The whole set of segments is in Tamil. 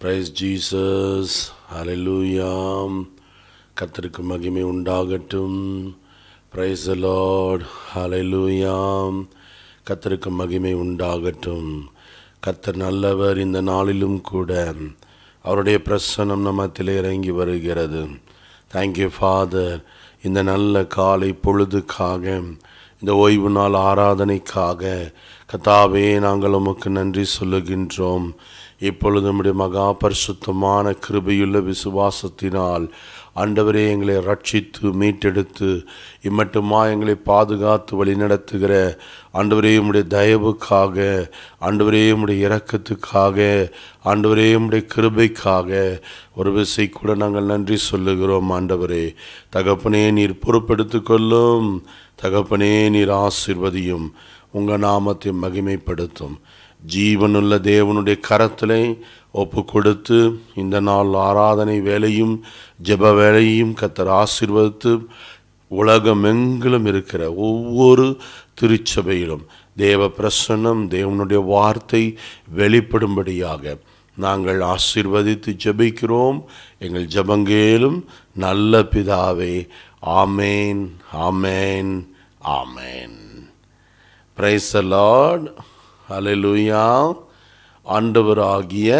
பிரைஸ் ஜீசஸ், ஹல்லேலூயா. கர்த்தருக்கு மகிமை உண்டாகட்டும். பிரைஸ் தி லார்ட், ஹல்லேலூயா. கர்த்தருக்கு மகிமை உண்டாகட்டும். கர்த்தர் நல்லவர். இந்த நாளிலும் கூட அவருடைய பிரசன்னம் நம்மத்திலே இறங்கி வருகிறது. Thank you father. இந்த நல்ல காலை பொழுதுக்காக, இந்த ஓய்வு நாள் ஆராதனைக்காக கர்த்தாவே நாங்கள் உமக்கு நன்றி சொல்லுகின்றோம். இப்பொழுது நம்முடைய மகா பரிசுத்தமான கிருபையுள்ள விசுவாசத்தினால் ஆண்டவரே எங்களை ரட்சித்து மீட்டெடுத்து இம்மட்டுமா எங்களை பாதுகாத்து வழிநடத்துகிற ஆண்டவரே உம்முடைய தயவுக்காக, ஆண்டவரே உம்முடைய இரக்கத்துக்காக, ஆண்டவரே உம்முடைய கிருபைக்காக ஒரு விசை கூட நாங்கள் நன்றி சொல்லுகிறோம். ஆண்டவரே தகப்பனே, நீர் பொறுப்பெடுத்து கொள்ளும். தகப்பனே, நீர் ஆசீர்வதியும். உங்கள் நாமத்தை மகிமைப்படுத்தும். ஜீவனுள்ள தேவனுடைய கரத்திலே ஒப்பு கொடுத்து இந்த நாள் ஆராதனை வேலையும் ஜெப வேலையும் கர்த்தர் ஆசீர்வதித்து உலகமெங்கிலும் இருக்கிற ஒவ்வொரு திருச்சபையிலும் தேவ பிரசன்னம், தேவனுடைய வார்த்தை வெளிப்படும்படியாக நாங்கள் ஆசீர்வதித்து ஜெபிக்கிறோம். எங்கள் ஜெபங்கேலும் நல்ல பிதாவே. ஆமேன், ஆமேன், ஆமேன். பிரைஸ் தி லார்ட், ஹல்லேலூயா. ஆண்டவராகிய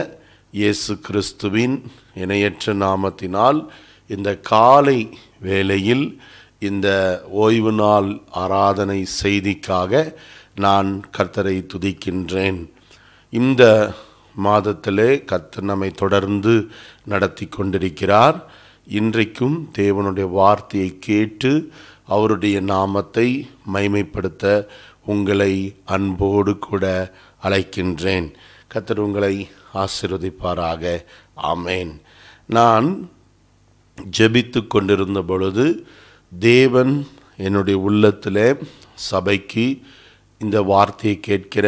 இயேசு கிறிஸ்துவின் இணையற்ற நாமத்தினால் இந்த காலை வேளையில் இந்த ஓய்வு நாள் ஆராதனை செய்திக்காக நான் கர்த்தரை துதிக்கின்றேன். இந்த மாதத்திலே கர்த்தர் நம்மை தொடர்ந்து நடத்தி கொண்டிருக்கிறார். இன்றைக்கும் தேவனுடைய வார்த்தையை கேட்டு அவருடைய நாமத்தை மைமைப்படுத்த உங்களை அன்போடு கூட அழைக்கின்றேன். கர்த்தர் உங்களை ஆசீர்வதிப்பாராக. ஆமேன். நான் ஜெபித்து கொண்டிருந்த பொழுது தேவன் என்னுடைய உள்ளத்திலே சபைக்கு இந்த வார்த்தையை கேட்கிற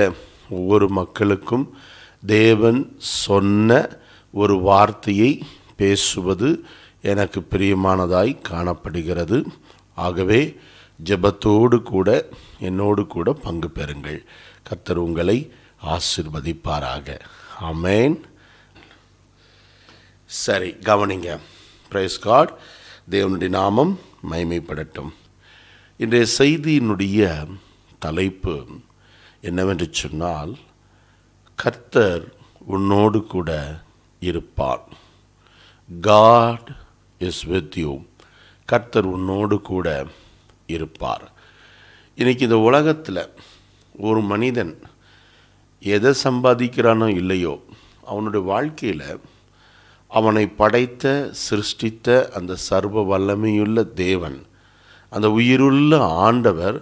ஒவ்வொரு மக்களுக்கும் தேவன் சொன்ன ஒரு வார்த்தையை பேசுவது எனக்கு பிரியமானதாய் காணப்படுகிறது. ஆகவே ஜெபத்தோடு கூட என்னோடு கூட பங்கு பெறுங்கள். கர்த்தர் உங்களை ஆசீர்வதிப்பாராக. ஆமேன். சரி, கவனிங்க. Praise God. தேவனுடைய நாமம் மகிமைப்படட்டும். இன்றைய செய்தியினுடைய தலைப்பு என்னவென்று சொன்னால், கர்த்தர் உன்னோடு கூட இருப்பார். God is with you. கர்த்தர் உன்னோடு கூட இருப்பார். இன்னைக்கு இந்த உலகத்தில் ஒரு மனிதன் எதை சம்பாதிக்கிறானோ இல்லையோ, அவனுடைய வாழ்க்கையில் அவனை படைத்த சிருஷ்டித்த அந்த சர்வ வல்லமையுள்ள தேவன், அந்த உயிருள்ள ஆண்டவர்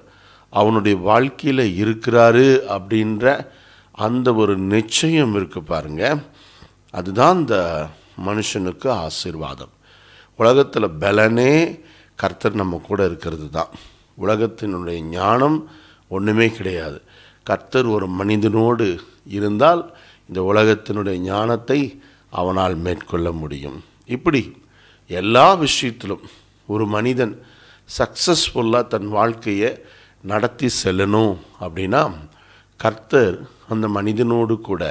அவனுடைய வாழ்க்கையில் இருக்கிறாரு அப்படின்ற அந்த ஒரு நிச்சயம் இருக்கு பாருங்க. அதுதான் இந்த மனுஷனுக்கு ஆசீர்வாதம். உலகத்தில் பலனே கர்த்தர் நம்ம கூட இருக்கிறது தான். உலகத்தினுடைய ஞானம் ஒன்றுமே கிடையாது. கர்த்தர் ஒரு மனிதனோடு இருந்தால் இந்த உலகத்தினுடைய ஞானத்தை அவனால் மேற்கொள்ள முடியும். இப்படி எல்லா விஷயத்திலும் ஒரு மனிதன் சக்ஸஸ்ஃபுல்லாக தன் வாழ்க்கையை நடத்தி செல்லணும் அப்படின்னா கர்த்தர் அந்த மனிதனோடு கூட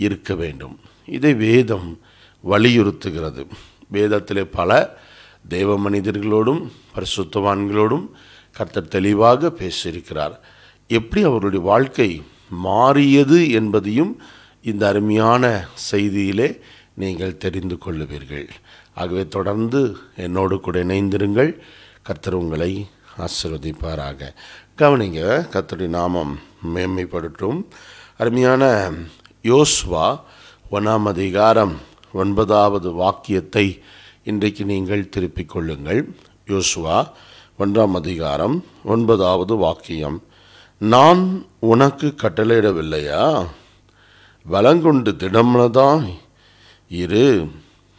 இருக்க வேண்டும். இதை வேதம் வலியுறுத்துகிறது. வேதத்திலே பல தேவ மனிதர்களோடும் பரிசுத்தவான்களோடும் கர்த்தர் தெளிவாக பேசியிருக்கிறார். எப்படி அவருடைய வாழ்க்கை மாறியது என்பதையும் இந்த அருமையான செய்தியிலே நீங்கள் தெரிந்து கொள்ளுவீர்கள். ஆகவே தொடர்ந்து என்னோடு கூட இணைந்திருங்கள். கர்த்தர் உங்களை ஆசீர்வதிப்பாராக. கவனிங்க, கர்த்தருடைய நாமம் மேன்மைப்படட்டும். அருமையான யோசுவா 1ஆம் அதிகாரம் 9வது வாக்கியத்தை இன்றைக்கு நீங்கள் திருப்பிக் கொள்ளுங்கள். யோசுவா 1ஆம் அதிகாரம் 9வது வாக்கியம். நான் உனக்கு கட்டளையிடவில்லையா? பலங்கொண்டு திடமனதாய் இரு,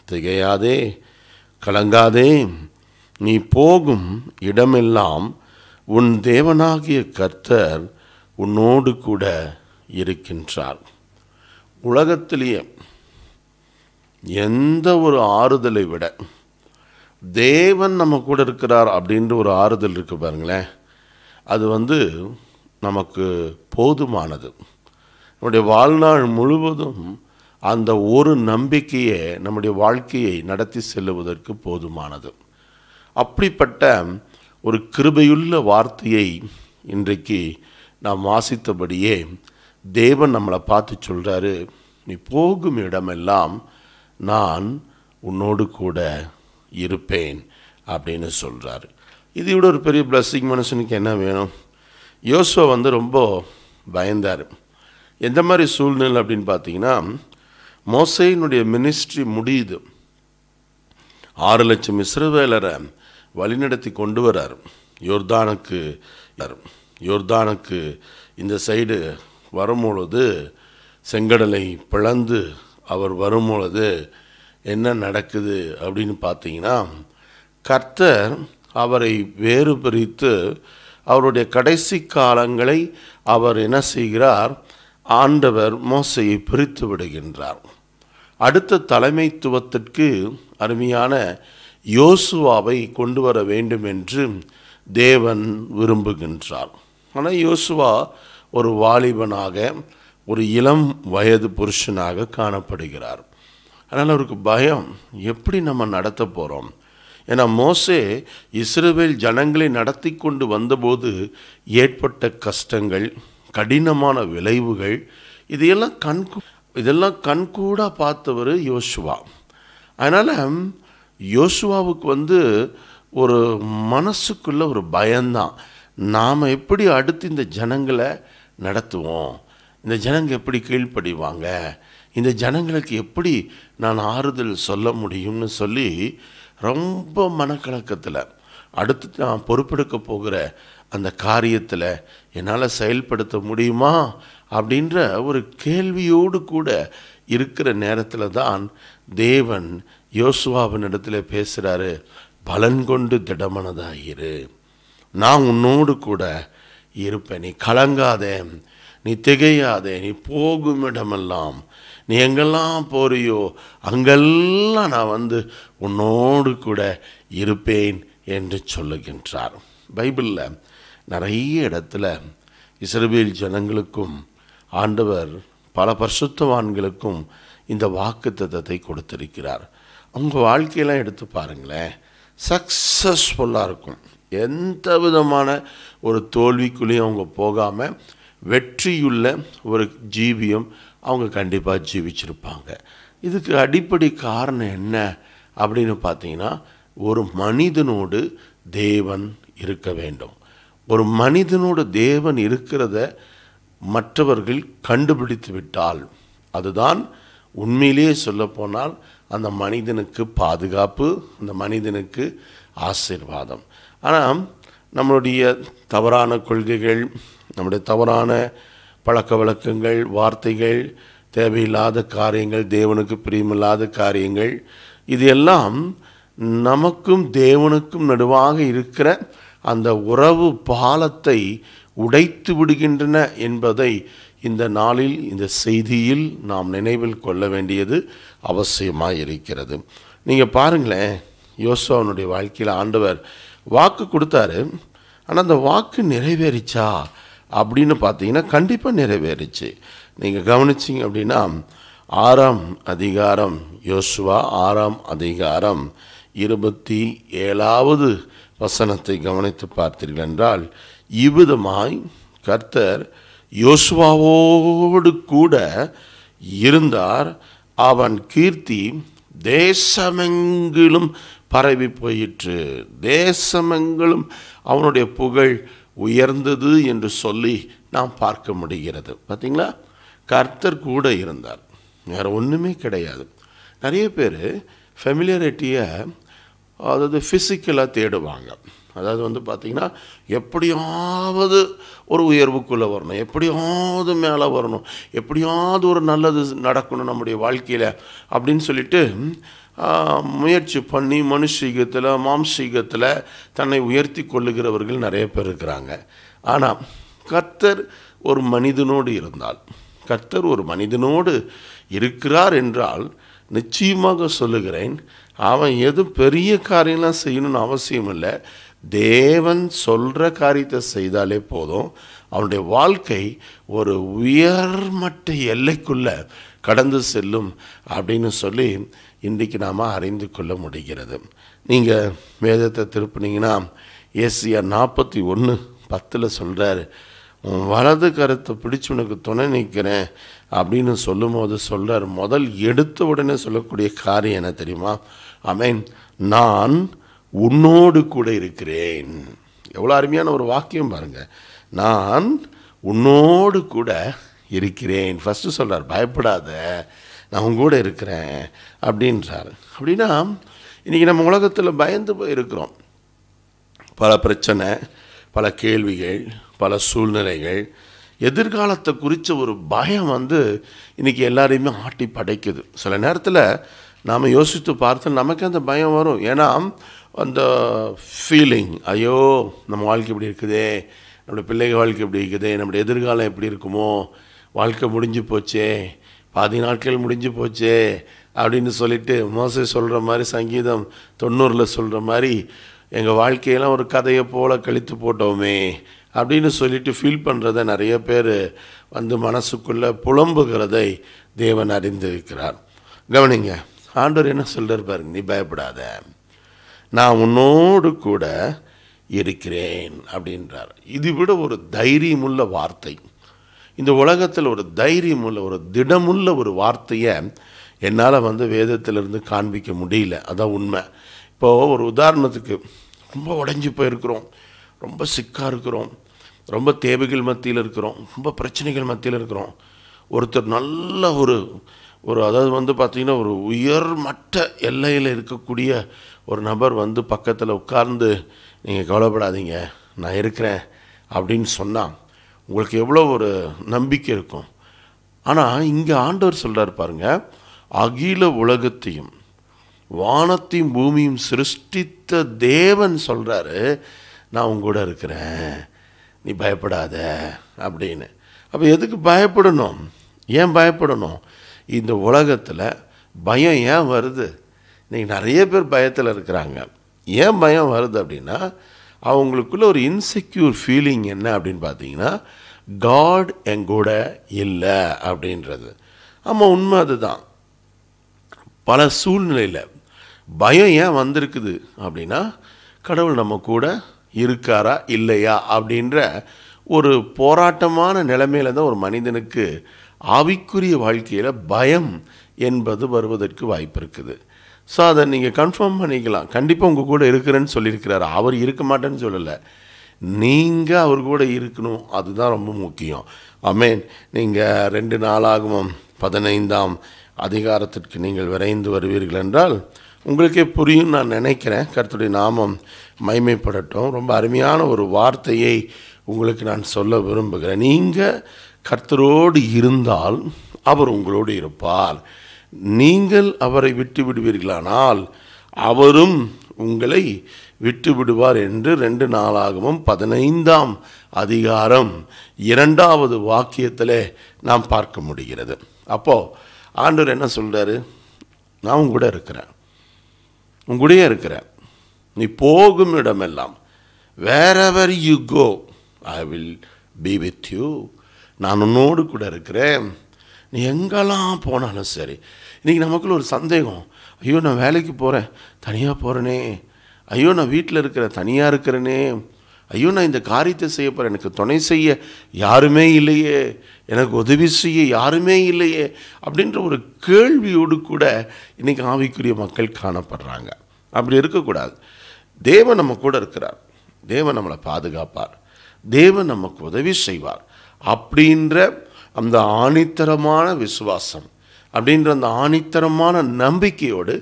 திகையாதே, கலங்காதே. நீ போகும் இடமெல்லாம் உன் தேவனாகிய கர்த்தர் உன்னோடு கூட இருக்கின்றார். உலகத்திலேயே எந்த ஒரு ஆறுதலை விட தேவன் நம்ம கூட இருக்கிறார் அப்படின்ற ஒரு ஆறுதல் இருக்குது பாருங்களேன். அது நமக்கு போதுமானது. நம்முடைய வாழ்நாள் முழுவதும் அந்த ஒரு நம்பிக்கையே நம்முடைய வாழ்க்கையை நடத்தி செல்லுவதற்கு போதுமானது. அப்படிப்பட்ட ஒரு கிருபையுள்ள வார்த்தையை இன்றைக்கு நாம் வாசித்தபடியே தேவன் நம்மளை பார்த்து சொல்கிறாரு, நீ போகும் இடமெல்லாம் நான் உன்னோடு கூட இருப்பேன் அப்படின்னு சொல்கிறாரு. இதை விட ஒரு பெரிய பிளஸ்ஸிங் மனுஷனுக்கு என்ன வேணும்? யோசுவா ரொம்ப பயந்தார். எந்த மாதிரி சூழ்நிலை அப்படின்னு பார்த்தீங்கன்னா, மோசேயினுடைய மினிஸ்ட்ரி முடியுது. 6 லட்சம் இஸ்ரவேலரை வழிநடத்தி கொண்டு வரார். யோர்தானுக்கு இந்த சைடு வரும்பொழுது, செங்கடலை பிளந்து அவர் வரும்பொழுது என்ன நடக்குது அப்படின்னு பார்த்தீங்கன்னா, கர்த்தர் அவரை வேறு பிரித்து அவருடைய கடைசி காலங்களை அவர் என்ன செய்கிறார்? ஆண்டவர் மோசேயை பிரித்து விடுகின்றார். அடுத்த தலைமைத்துவத்திற்கு அருமையான யோசுவாவை கொண்டு வர வேண்டும் என்று தேவன் விரும்புகின்றார். ஆனால் யோசுவா ஒரு வாலிபனாக, ஒரு இளம் வயது புருஷனாக காணப்படுகிறார். அதனால் அவருக்கு பயம், எப்படி நம்ம நடத்த போகிறோம்? ஏன்னா மோசே இஸ்ரவேல் ஜனங்களை நடத்தி கொண்டு வந்தபோது ஏற்பட்ட கஷ்டங்கள், கடினமான விளைவுகள், இதெல்லாம் கண்கூடாக பார்த்தவர் யோசுவா. அதனால் யோசுவாவுக்கு ஒரு மனசுக்குள்ள ஒரு பயம்தான். நாம் எப்படி அடுத்து இந்த ஜனங்களை நடத்துவோம்? இந்த ஜனங்க எப்படி கீழ்ப்படிவாங்க? இந்த ஜனங்களுக்கு எப்படி நான் ஆறுதல் சொல்ல முடியும்னு சொல்லி ரொம்ப மனக்கலக்கத்தில், அடுத்து நான் பொறுப்பெடுக்க போகிற அந்த காரியத்தில் என்னால் செயல்படுத்த முடியுமா அப்படின்ற ஒரு கேள்வியோடு கூட இருக்கிற நேரத்தில் தான் தேவன் யோசுவாவின் இடத்துல பேசுகிறாரு, பலன் கொண்டு திடமனதாயிரு, நான் உன்னோடு கூட இருப்பேன், நீ கலங்காதே, நீ திகையாதே, நீ போகும் இடமெல்லாம், நீ எங்கெல்லாம் போறியோ அங்கெல்லாம் நான் உன்னோடு கூட இருப்பேன் என்று சொல்லுகின்றார். பைபிளில் நிறைய இடத்துல இஸ்ரவேல் ஜனங்களுக்கும் ஆண்டவர் பல பரிசுத்தவான்களுக்கும் இந்த வாக்குத்தத்தத்தை கொடுத்திருக்கிறார். அவங்க வாழ்க்கையெல்லாம் எடுத்து பாருங்களேன், சக்ஸஸ்ஃபுல்லாக இருக்கும். எந்த விதமான ஒரு தோல்விக்குள்ளேயும் அவங்க போகாமல் வெற்றியுள்ள ஒரு ஜீவியம் அவங்க கண்டிப்பாக ஜீவிச்சிருப்பாங்க. இதுக்கு அடிப்படை காரணம் என்ன அப்படின்னு பார்த்தீங்கன்னா, ஒரு மனிதனோடு தேவன் இருக்க வேண்டும். ஒரு மனிதனோடு தேவன் இருக்கிறத மற்றவர்கள் கண்டுபிடித்து விட்டால் அதுதான் உண்மையிலேயே சொல்லப்போனால் அந்த மனிதனுக்கு பாதுகாப்பு, அந்த மனிதனுக்கு ஆசீர்வாதம். ஆனால் நம்மளுடைய தவறான கொள்கைகள், நம்முடைய தவறான பழக்க வழக்கங்கள், வார்த்தைகள், தேவையில்லாத காரியங்கள், தேவனுக்கு பிரியமில்லாத காரியங்கள், இது எல்லாம் நமக்கும் தேவனுக்கும் நடுவாக இருக்கிற அந்த உறவு பாலத்தை உடைத்து விடுகின்றன என்பதை இந்த நாளில், இந்த செய்தியில் நாம் நினைவில் கொள்ள வேண்டியது அவசியமாக இருக்கிறது. நீங்கள் பாருங்களேன், யோசுவாவினுடைய வாழ்க்கையில் ஆண்டவர் வாக்கு கொடுத்தாரு. ஆனால் அந்த வாக்கு நிறைவேறிச்சா அப்படின்னு பார்த்தீங்கன்னா கண்டிப்பாக நிறைவேறிச்சு. நீங்கள் கவனிச்சிங்க அப்படின்னா 6ஆம் அதிகாரம், யோசுவா 6ஆம் அதிகாரம் 27வது வசனத்தை கவனித்து பார்த்தீர்கள் என்றால், இவ்விதமாய் கர்த்தர் யோசுவாவோடு கூட இருந்தார், அவன் கீர்த்தி தேசமெங்கிலும் பரவி போயிற்று, தேசமெங்கிலும் அவனுடைய புகழ் உயர்ந்தது என்று சொல்லி நாம் பார்க்க முடிகிறது. பார்த்தீங்களா, கர்த்தர் கூட இருந்தார், வேறு ஒன்றுமே கிடையாது. நிறைய பேர் ஃபெமிலியரிட்டியை அதாவது ஃபிசிக்கலாக தேடுவாங்க. அதாவது பார்த்திங்கன்னா எப்படியாவது ஒரு உயர்வுக்குள்ளே வரணும், எப்படியாவது மேலே வரணும், எப்படியாவது ஒரு நல்லது நடக்கணும் நம்முடைய வாழ்க்கையில் அப்படின்னு சொல்லிட்டு முயற்சி பண்ணி மனுஷீகத்தில், மாம்சீகத்தில் தன்னை உயர்த்தி கொள்ளுகிறவர்கள் நிறைய பேர் இருக்கிறாங்க. ஆனால் கர்த்தர் ஒரு மனிதனோடு இருந்தால், கர்த்தர் ஒரு மனிதனோடு இருக்கிறார் என்றால் நிச்சயமாக சொல்லுகிறேன், அவன் எதுவும் பெரிய காரியம்லாம் செய்யணும்னு அவசியம் இல்லை. தேவன் சொல்கிற காரியத்தை செய்தாலே போதும், அவனுடைய வாழ்க்கை ஒரு உயர்மட்ட எல்லைக்குள்ளே கடந்து செல்லும் அப்படின்னு சொல்லி இன்றைக்கு நாம் அறிந்து கொள்ள முடிகிறது. நீங்கள் வேதத்தை திருப்பினீங்கன்னா ஏசியா 41:10 சொல்கிறார், உன் வலது கருத்தை பிடிச்சி உனக்கு துணை நிற்கிறேன் அப்படின்னு சொல்லும்போது சொல்கிறார். முதல் எடுத்த உடனே சொல்லக்கூடிய காரியம் என்ன தெரியுமா? ஆமென், நான் உன்னோடு கூட இருக்கிறேன். எவ்வளோ அருமையான ஒரு வாக்கியம் பாருங்கள். நான் உன்னோடு கூட இருக்கிறேன். ஃபஸ்ட்டு சொல்கிறார், பயப்படாத, நான் உன் கூட இருக்கிறேன் அப்படின்றார். அப்படின்னா இன்றைக்கி நம்ம உலகத்தில் பயந்து போயிருக்கிறோம். பல பிரச்சனை, பல கேள்விகள், பல சூழ்நிலைகள், எதிர்காலத்தை குறித்த ஒரு பயம் இன்றைக்கி எல்லாரையுமே ஆட்டி படைக்குது. சில நேரத்தில் நாம் யோசித்து பார்த்து நமக்கு அந்த பயம் வரும். ஏன்னா அந்த ஃபீலிங், ஐயோ நம்ம வாழ்க்கை இப்படி இருக்குதே, நம்மளுடைய பிள்ளைகள் வாழ்க்கை எப்படி இருக்குதே, நம்முடைய எதிர்காலம் எப்படி இருக்குமோ, வாழ்க்கை முடிஞ்சு போச்சே, பாதி நாட்கள் முடிஞ்சு போச்சே அப்படின்னு சொல்லிட்டு மோசே சொல்கிற மாதிரி, சங்கீதம் 90 சொல்கிற மாதிரி, எங்கள் வாழ்க்கையெல்லாம் ஒரு கதையை போல் கழித்து போட்டோமே அப்படின்னு சொல்லிட்டு ஃபீல் பண்ணுறதை நிறைய பேர் மனசுக்குள்ளே புலம்புகிறதை தேவன் அறிந்திருக்கிறார். கவனிங்க, ஆண்டவர் என்ன சொல்கிறார் பாருங்க, நீ பயப்படாத, நான் உன்னோடு கூட இருக்கிறேன் அப்படின்றார். இது விட ஒரு தைரியமுள்ள வார்த்தை இந்த உலகத்தில், ஒரு தைரியமுள்ள, ஒரு திடமுள்ள ஒரு வார்த்தையை என்னால் வேதத்திலிருந்து காண்பிக்க முடியல. அதான் உண்மை. இப்போது ஒரு உதாரணத்துக்கு, ரொம்ப உடைஞ்சி போயிருக்கிறோம், ரொம்ப சிக்காக இருக்கிறோம், ரொம்ப தேவைகள் மத்தியில் இருக்கிறோம், ரொம்ப பிரச்சனைகள் மத்தியில் இருக்கிறோம். ஒருத்தர் நல்ல ஒரு அதாவது பார்த்திங்கன்னா ஒரு உயர்மட்ட எல்லையில் இருக்கக்கூடிய ஒரு நபர் பக்கத்தில் உட்கார்ந்து, நீங்கள் கவலைப்படாதீங்க நான் இருக்கிறேன் அப்படின்னு சொன்னால் உங்களுக்கு எவ்வளோ ஒரு நம்பிக்கை இருக்கும். ஆனால் இங்கே ஆண்டவர் சொல்கிறார் பாருங்கள், அகில உலகத்தையும் வானத்தையும் பூமியும் சிருஷ்டித்த தேவன் சொல்கிறாரு, நான் உங்கூட இருக்கிறேன், நீ பயப்படாத அப்படின்னு. அப்போ எதுக்கு பயப்படணும்? ஏன் பயப்படணும்? இந்த உலகத்தில் பயம் ஏன் வருது? இன்றைக்கி நிறைய பேர் பயத்தில் இருக்கிறாங்க. ஏன் பயம் வருது அப்படின்னா, அவங்களுக்குள்ள ஒரு இன்செக்யூர் ஃபீலிங் என்ன அப்படின்னு பார்த்தீங்கன்னா, காட் எங்கூட இல்லை அப்படின்றது. ஆமாம், உண்மை அதுதான். பல சூழ்நிலையில் பயம் ஏன் வந்திருக்குது அப்படின்னா, கடவுள் நம்ம கூட இருக்காரா இல்லையா அப்படின்ற ஒரு போராட்டமான நிலைமையில தான் ஒரு மனிதனுக்கு ஆவிக்குரிய வாழ்க்கையில் பயம் என்பது வருவதற்கு வாய்ப்பு இருக்குது. ஸோ அதை நீங்கள் கன்ஃபார்ம் பண்ணிக்கலாம். கண்டிப்பாக உங்கள் கூட இருக்கிறேன்னு சொல்லியிருக்கிறார். அவர் இருக்க மாட்டேன்னு சொல்லலை, நீங்கள் அவர் கூட இருக்கணும், அதுதான் ரொம்ப முக்கியம். ஆமென். நீங்கள் 2 நாளாகமம் 15ஆம் அதிகாரத்திற்கு நீங்கள் விரைந்து வருவீர்கள் என்றால் உங்களுக்கே புரியும் நான் நினைக்கிறேன். கர்த்தருடைய நாமம் மகிமைப்படட்டும். ரொம்ப அருமையான ஒரு வார்த்தையை உங்களுக்கு நான் சொல்ல விரும்புகிறேன். நீங்கள் கர்த்தரோடு இருந்தால் அவர் உங்களோடு இருப்பார். நீங்கள் அவரை விட்டு விடுவீர்களானால் அவரும் உங்களை விட்டு விடுவார் என்று 2 நாளாகமம் 15ஆம் அதிகாரம் 2வது வாக்கியத்தில் நாம் பார்க்க முடிகிறது. அப்போது ஆண்டவர் என்ன சொல்கிறாரு? நான் உங்கூட இருக்கிறேன், உங்களுடைய இருக்கிறேன், நீ போகும் இடமெல்லாம், wherever you go I will be with you, நான் உன்னோடு கூட இருக்கிறேன், நீ எங்கெல்லாம் போனாலும் சரி. இன்றைக்கி நமக்குள்ள ஒரு சந்தேகம், ஐயோ நான் வேலைக்கு போகிறேன் தனியாக போகிறேனே, ஐயோ நான் வீட்டில் இருக்கிறேன் தனியாக இருக்கிறேனே, ஐயோ நான் இந்த காரியத்தை செய்ய போகிறேன், எனக்கு துணை செய்ய யாருமே இல்லையே, எனக்கு உதவி செய்ய யாருமே இல்லையே அப்படின்ற ஒரு கேள்வியோடு கூட இன்றைக்கி ஆவிக்குரிய மக்கள் காணப்படுறாங்க. அப்படி இருக்கக்கூடாது. தேவன் நம்ம கூட இருக்கிறார், தேவன் நம்மளை பாதுகாப்பார், தேவன் நமக்கு உதவி செய்வார் அப்படின்ற அந்த ஆணித்தரமான விசுவாசம், அப்படின்ற அந்த ஆணித்தரமான நம்பிக்கையோடு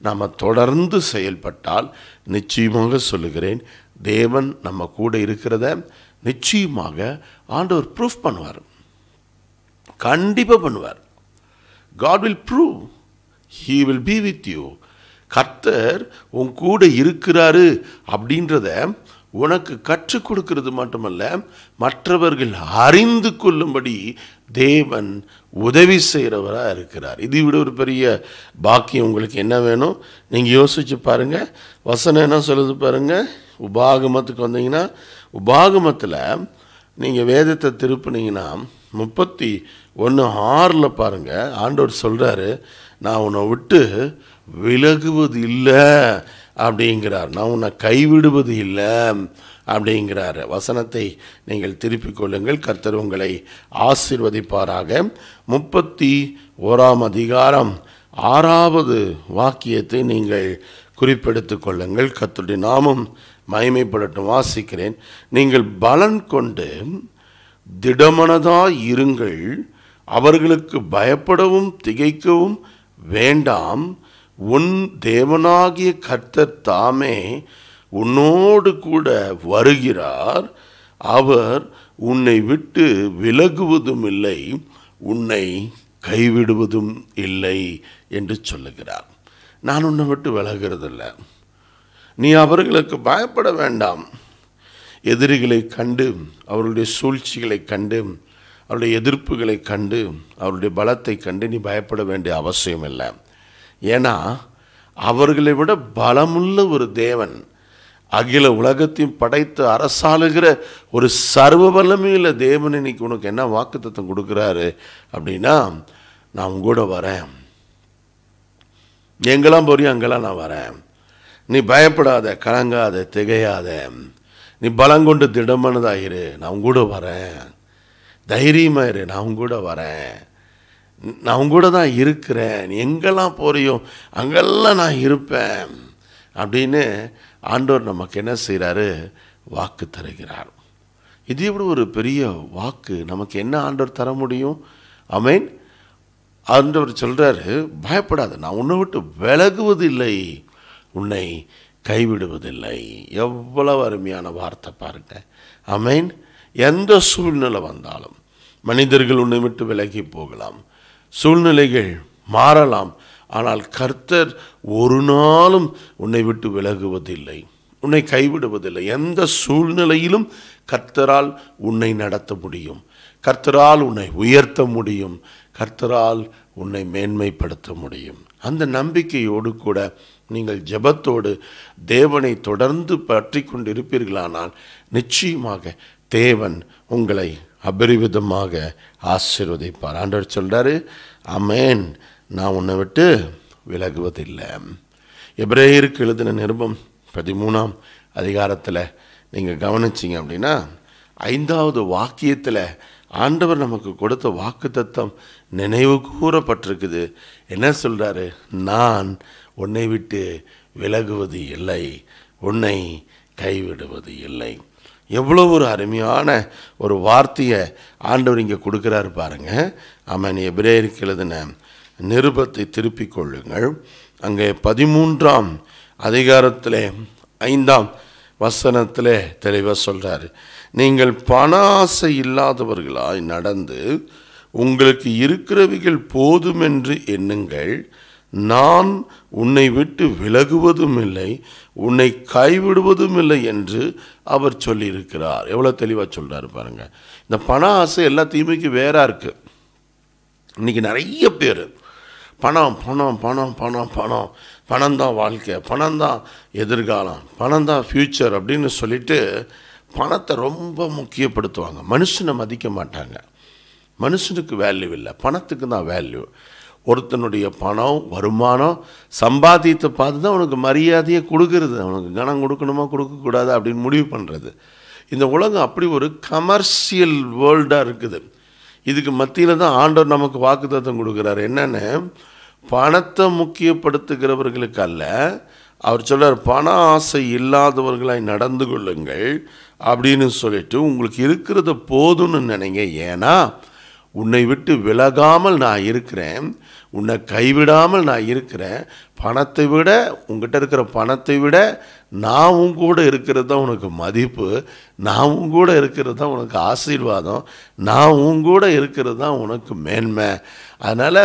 நாம் தொடர்ந்து செயல்பட்டால் நிச்சயமாக சொல்லுகிறேன், தேவன் நம்ம கூட இருக்கிறத நிச்சயமாக ஆண்டவர் ப்ரூஃப் பண்ணுவார், கண்டிப்பாக பண்ணுவார். God will prove, He will be with you. கர்த்தர் உன் கூட இருக்கிறாரு அப்படின்றத உனக்கு கற்றுக் கொடுக்கிறது மட்டுமல்ல, மற்றவர்கள் அறிந்து கொள்ளும்படி தேவன் உதவி செய்கிறவராக இருக்கிறார். இதை விட ஒரு பெரிய பாக்கியம் உங்களுக்கு என்ன வேணும்? நீங்கள் யோசிச்சு பாருங்கள். வசனம் என்ன சொல்லுது பாருங்கள். உபாகமத்துக்கு வந்தீங்கன்னா, உபாகமத்தில் நீங்கள் வேதத்தை திருப்பினீங்கன்னா 31:6 பாருங்க, ஆண்டவர் சொல்கிறாரு, நான் உன்னை விட்டு விலகுவது இல்லை அப்படிங்கிறார். நான் உன்னை கைவிடுவது இல்லை அப்படிங்கிறார். வசனத்தை நீங்கள் திருப்பிக் கொள்ளுங்கள். கர்த்தர் உங்களை ஆசீர்வதிப்பாராக. 31 வாக்கியத்தை நீங்கள் குறிப்பெடுத்து கொள்ளுங்கள். கர்த்தருடைய நாமம் மகிமைப்படட்டும். வாசிக்கிறேன். நீங்கள் பலன் கொண்டு திடமனதாய் இருங்கள், அவர்களுக்கு பயப்படவும் திகைக்கவும் வேண்டாம். உன் தேவனாகிய கர்த்தர் தாமே உன்னோடு கூட வருகிறார். அவர் உன்னை விட்டு விலகுவதும் இல்லை, உன்னை கைவிடுவதும் இல்லை என்று சொல்லுகிறார். நான் உன்னை விட்டு விலகிறதில்லை. நீ அவர்களுக்கு பயப்பட வேண்டாம். எதிரிகளை கண்டு, அவருடைய சூழ்ச்சிகளை கண்டு, அவருடைய எதிர்ப்புகளை கண்டு, அவருடைய பலத்தை கண்டு நீ பயப்பட வேண்டிய அவசியம் இல்லை. ஏன்னா அவர்களை விட பலமுள்ள ஒரு தேவன், அகில உலகத்தையும் படைத்து அரசாளுகிற ஒரு சர்வ வல்லமையுள்ள தேவன் இன்னைக்கு உனக்கு என்ன வாக்குத்தத்தம் கொடுக்குறாரு அப்படின்னா, நான் உங்கூட வரேன், எங்கெல்லாம் போறியோ அங்கெல்லாம் நான் வரேன், நீ பயப்படாத, கலங்காத, திகையாத, நீ பலங்கொண்டு திடமானதாயிரு, நான் உங்கூட வரேன், தைரியமாயிரு, நான் உங்கூட வரேன், நான் உங்கூட தான் இருக்கிறேன், நீ எங்கெல்லாம் போறியோ அங்கெல்லாம் நான் இருப்பேன் அப்படின்னு ஆண்டவர் நமக்கு என்ன செய்கிறாரு? வாக்கு தருகிறார். இது எப்படி ஒரு பெரிய வாக்கு நமக்கு என்ன ஆண்டவர் தர முடியும்? ஆமென். ஆண்டவர் சொல்கிறாரு, பயப்படாத, நான் உன்னை விட்டு விலகுவதில்லை, உன்னை கைவிடுவதில்லை. எவ்வளவு அருமையான வார்த்தை பாருங்க. ஆமென். எந்த சூழ்நிலை வந்தாலும் மனிதர்கள் உன்னை விட்டு விலகி போகலாம், சூழ்நிலைகள் மாறலாம், ஆனால் கர்த்தர் ஒரு நாளும் உன்னை விட்டு விலகுவதில்லை, உன்னை கைவிடுவதில்லை. எந்த சூழ்நிலையிலும் கர்த்தரால் உன்னை நடத்த முடியும், கர்த்தரால் உன்னை உயர்த்த முடியும், கர்த்தரால் உன்னை மேன்மைப்படுத்த முடியும். அந்த நம்பிக்கையோடு கூட நீங்கள் ஜெபத்தோடு தேவனை தொடர்ந்து பற்றி கொண்டு இருப்பீர்களானால் நிச்சயமாக தேவன் உங்களை அபரிவிதமாக ஆசீர்வதிப்பார். ஆண்டவர் சொல்கிறாரு, ஆமென், நான் உன்னை விட்டு விலகுவதில்லை. எபிரேயருக்கு எழுதின நிருபம் 13 நீங்கள் கவனிச்சிங்க அப்படின்னா 5வது வாக்கியத்தில் ஆண்டவர் நமக்கு கொடுத்த வாக்குத்தத்தம் நினைவு கூறப்பட்டிருக்குது. என்ன சொல்கிறாரு? நான் உன்னை விட்டு விலகுவது இல்லை, உன்னை கைவிடுவது இல்லை. எவ்வளோ ஒரு அருமையான ஒரு வார்த்தையை ஆண்டவர் இங்கே கொடுக்குறாரு பாருங்க. ஆமென். எபிரேயருக்கு எழுதின நிருபத்தை திருப்பிக் கொள்ளுங்கள். அங்கே 13 5 தெளிவாக சொல்கிறாரு, நீங்கள் பண ஆசை இல்லாதவர்களாய் நடந்து உங்களுக்கு இருக்கிறவைகள் போதும் என்று எண்ணுங்கள், நான் உன்னை விட்டு விலகுவதும் இல்லை, உன்னை கைவிடுவதும் இல்லை என்று அவர் சொல்லியிருக்கிறார். எவ்வளோ தெளிவாக சொல்கிறாரு பாருங்கள். இந்த பண ஆசை எல்லா தீமைக்கு வேறா இருக்குது. இன்றைக்கி நிறைய பேர் பணம் பணம் பணம் பணம் பணம் பணம் தான் வாழ்க்கை, பணம் தான் எதிர்காலம், பணம் தான் ஃப்யூச்சர் அப்படின்னு சொல்லிட்டு பணத்தை ரொம்ப முக்கியப்படுத்துவாங்க. மனுஷனை மதிக்க மாட்டாங்க. மனுஷனுக்கு வேல்யூ இல்லை, பணத்துக்கு தான் வேல்யூ. ஒருத்தனுடைய பணம், வருமானம், சம்பாதியத்தை பார்த்து தான் அவனுக்கு மரியாதையை கொடுக்கறது, அவனுக்கு கனம் கொடுக்கணுமா கொடுக்கக்கூடாது அப்படின்னு முடிவு பண்ணுறது. இந்த உலகம் அப்படி ஒரு கமர்ஷியல் வேர்ல்டாக இருக்குது. இதுக்கு மத்தியில் தான் ஆண்டவர் நமக்கு வாக்குத்தத்தம் கொடுக்குறாரு. என்னென்னு, பணத்தை முக்கியப்படுத்துகிறவர்களுக்கு அல்ல, அவர் சொல்கிறார், பண ஆசை இல்லாதவர்களாய் நடந்து கொள்ளுங்கள் அப்படின்னு சொல்லிட்டு உங்களுக்கு இருக்கிறத போதும்னு நினைங்க. ஏன்னா உன்னை விட்டு விலகாமல் நான் இருக்கிறேன், உன்னை கைவிடாமல் நான் இருக்கிறேன். பணத்தை விட, உங்ககிட்ட இருக்கிற பணத்தை விட நான் உன் கூட இருக்கிறது தான் உனக்கு மதிப்பு, நான் உன் கூட இருக்கிறது தான் உனக்கு ஆசீர்வாதம், நான் உன் கூட இருக்கிறது தான் உனக்கு மேன்மை. அதனால்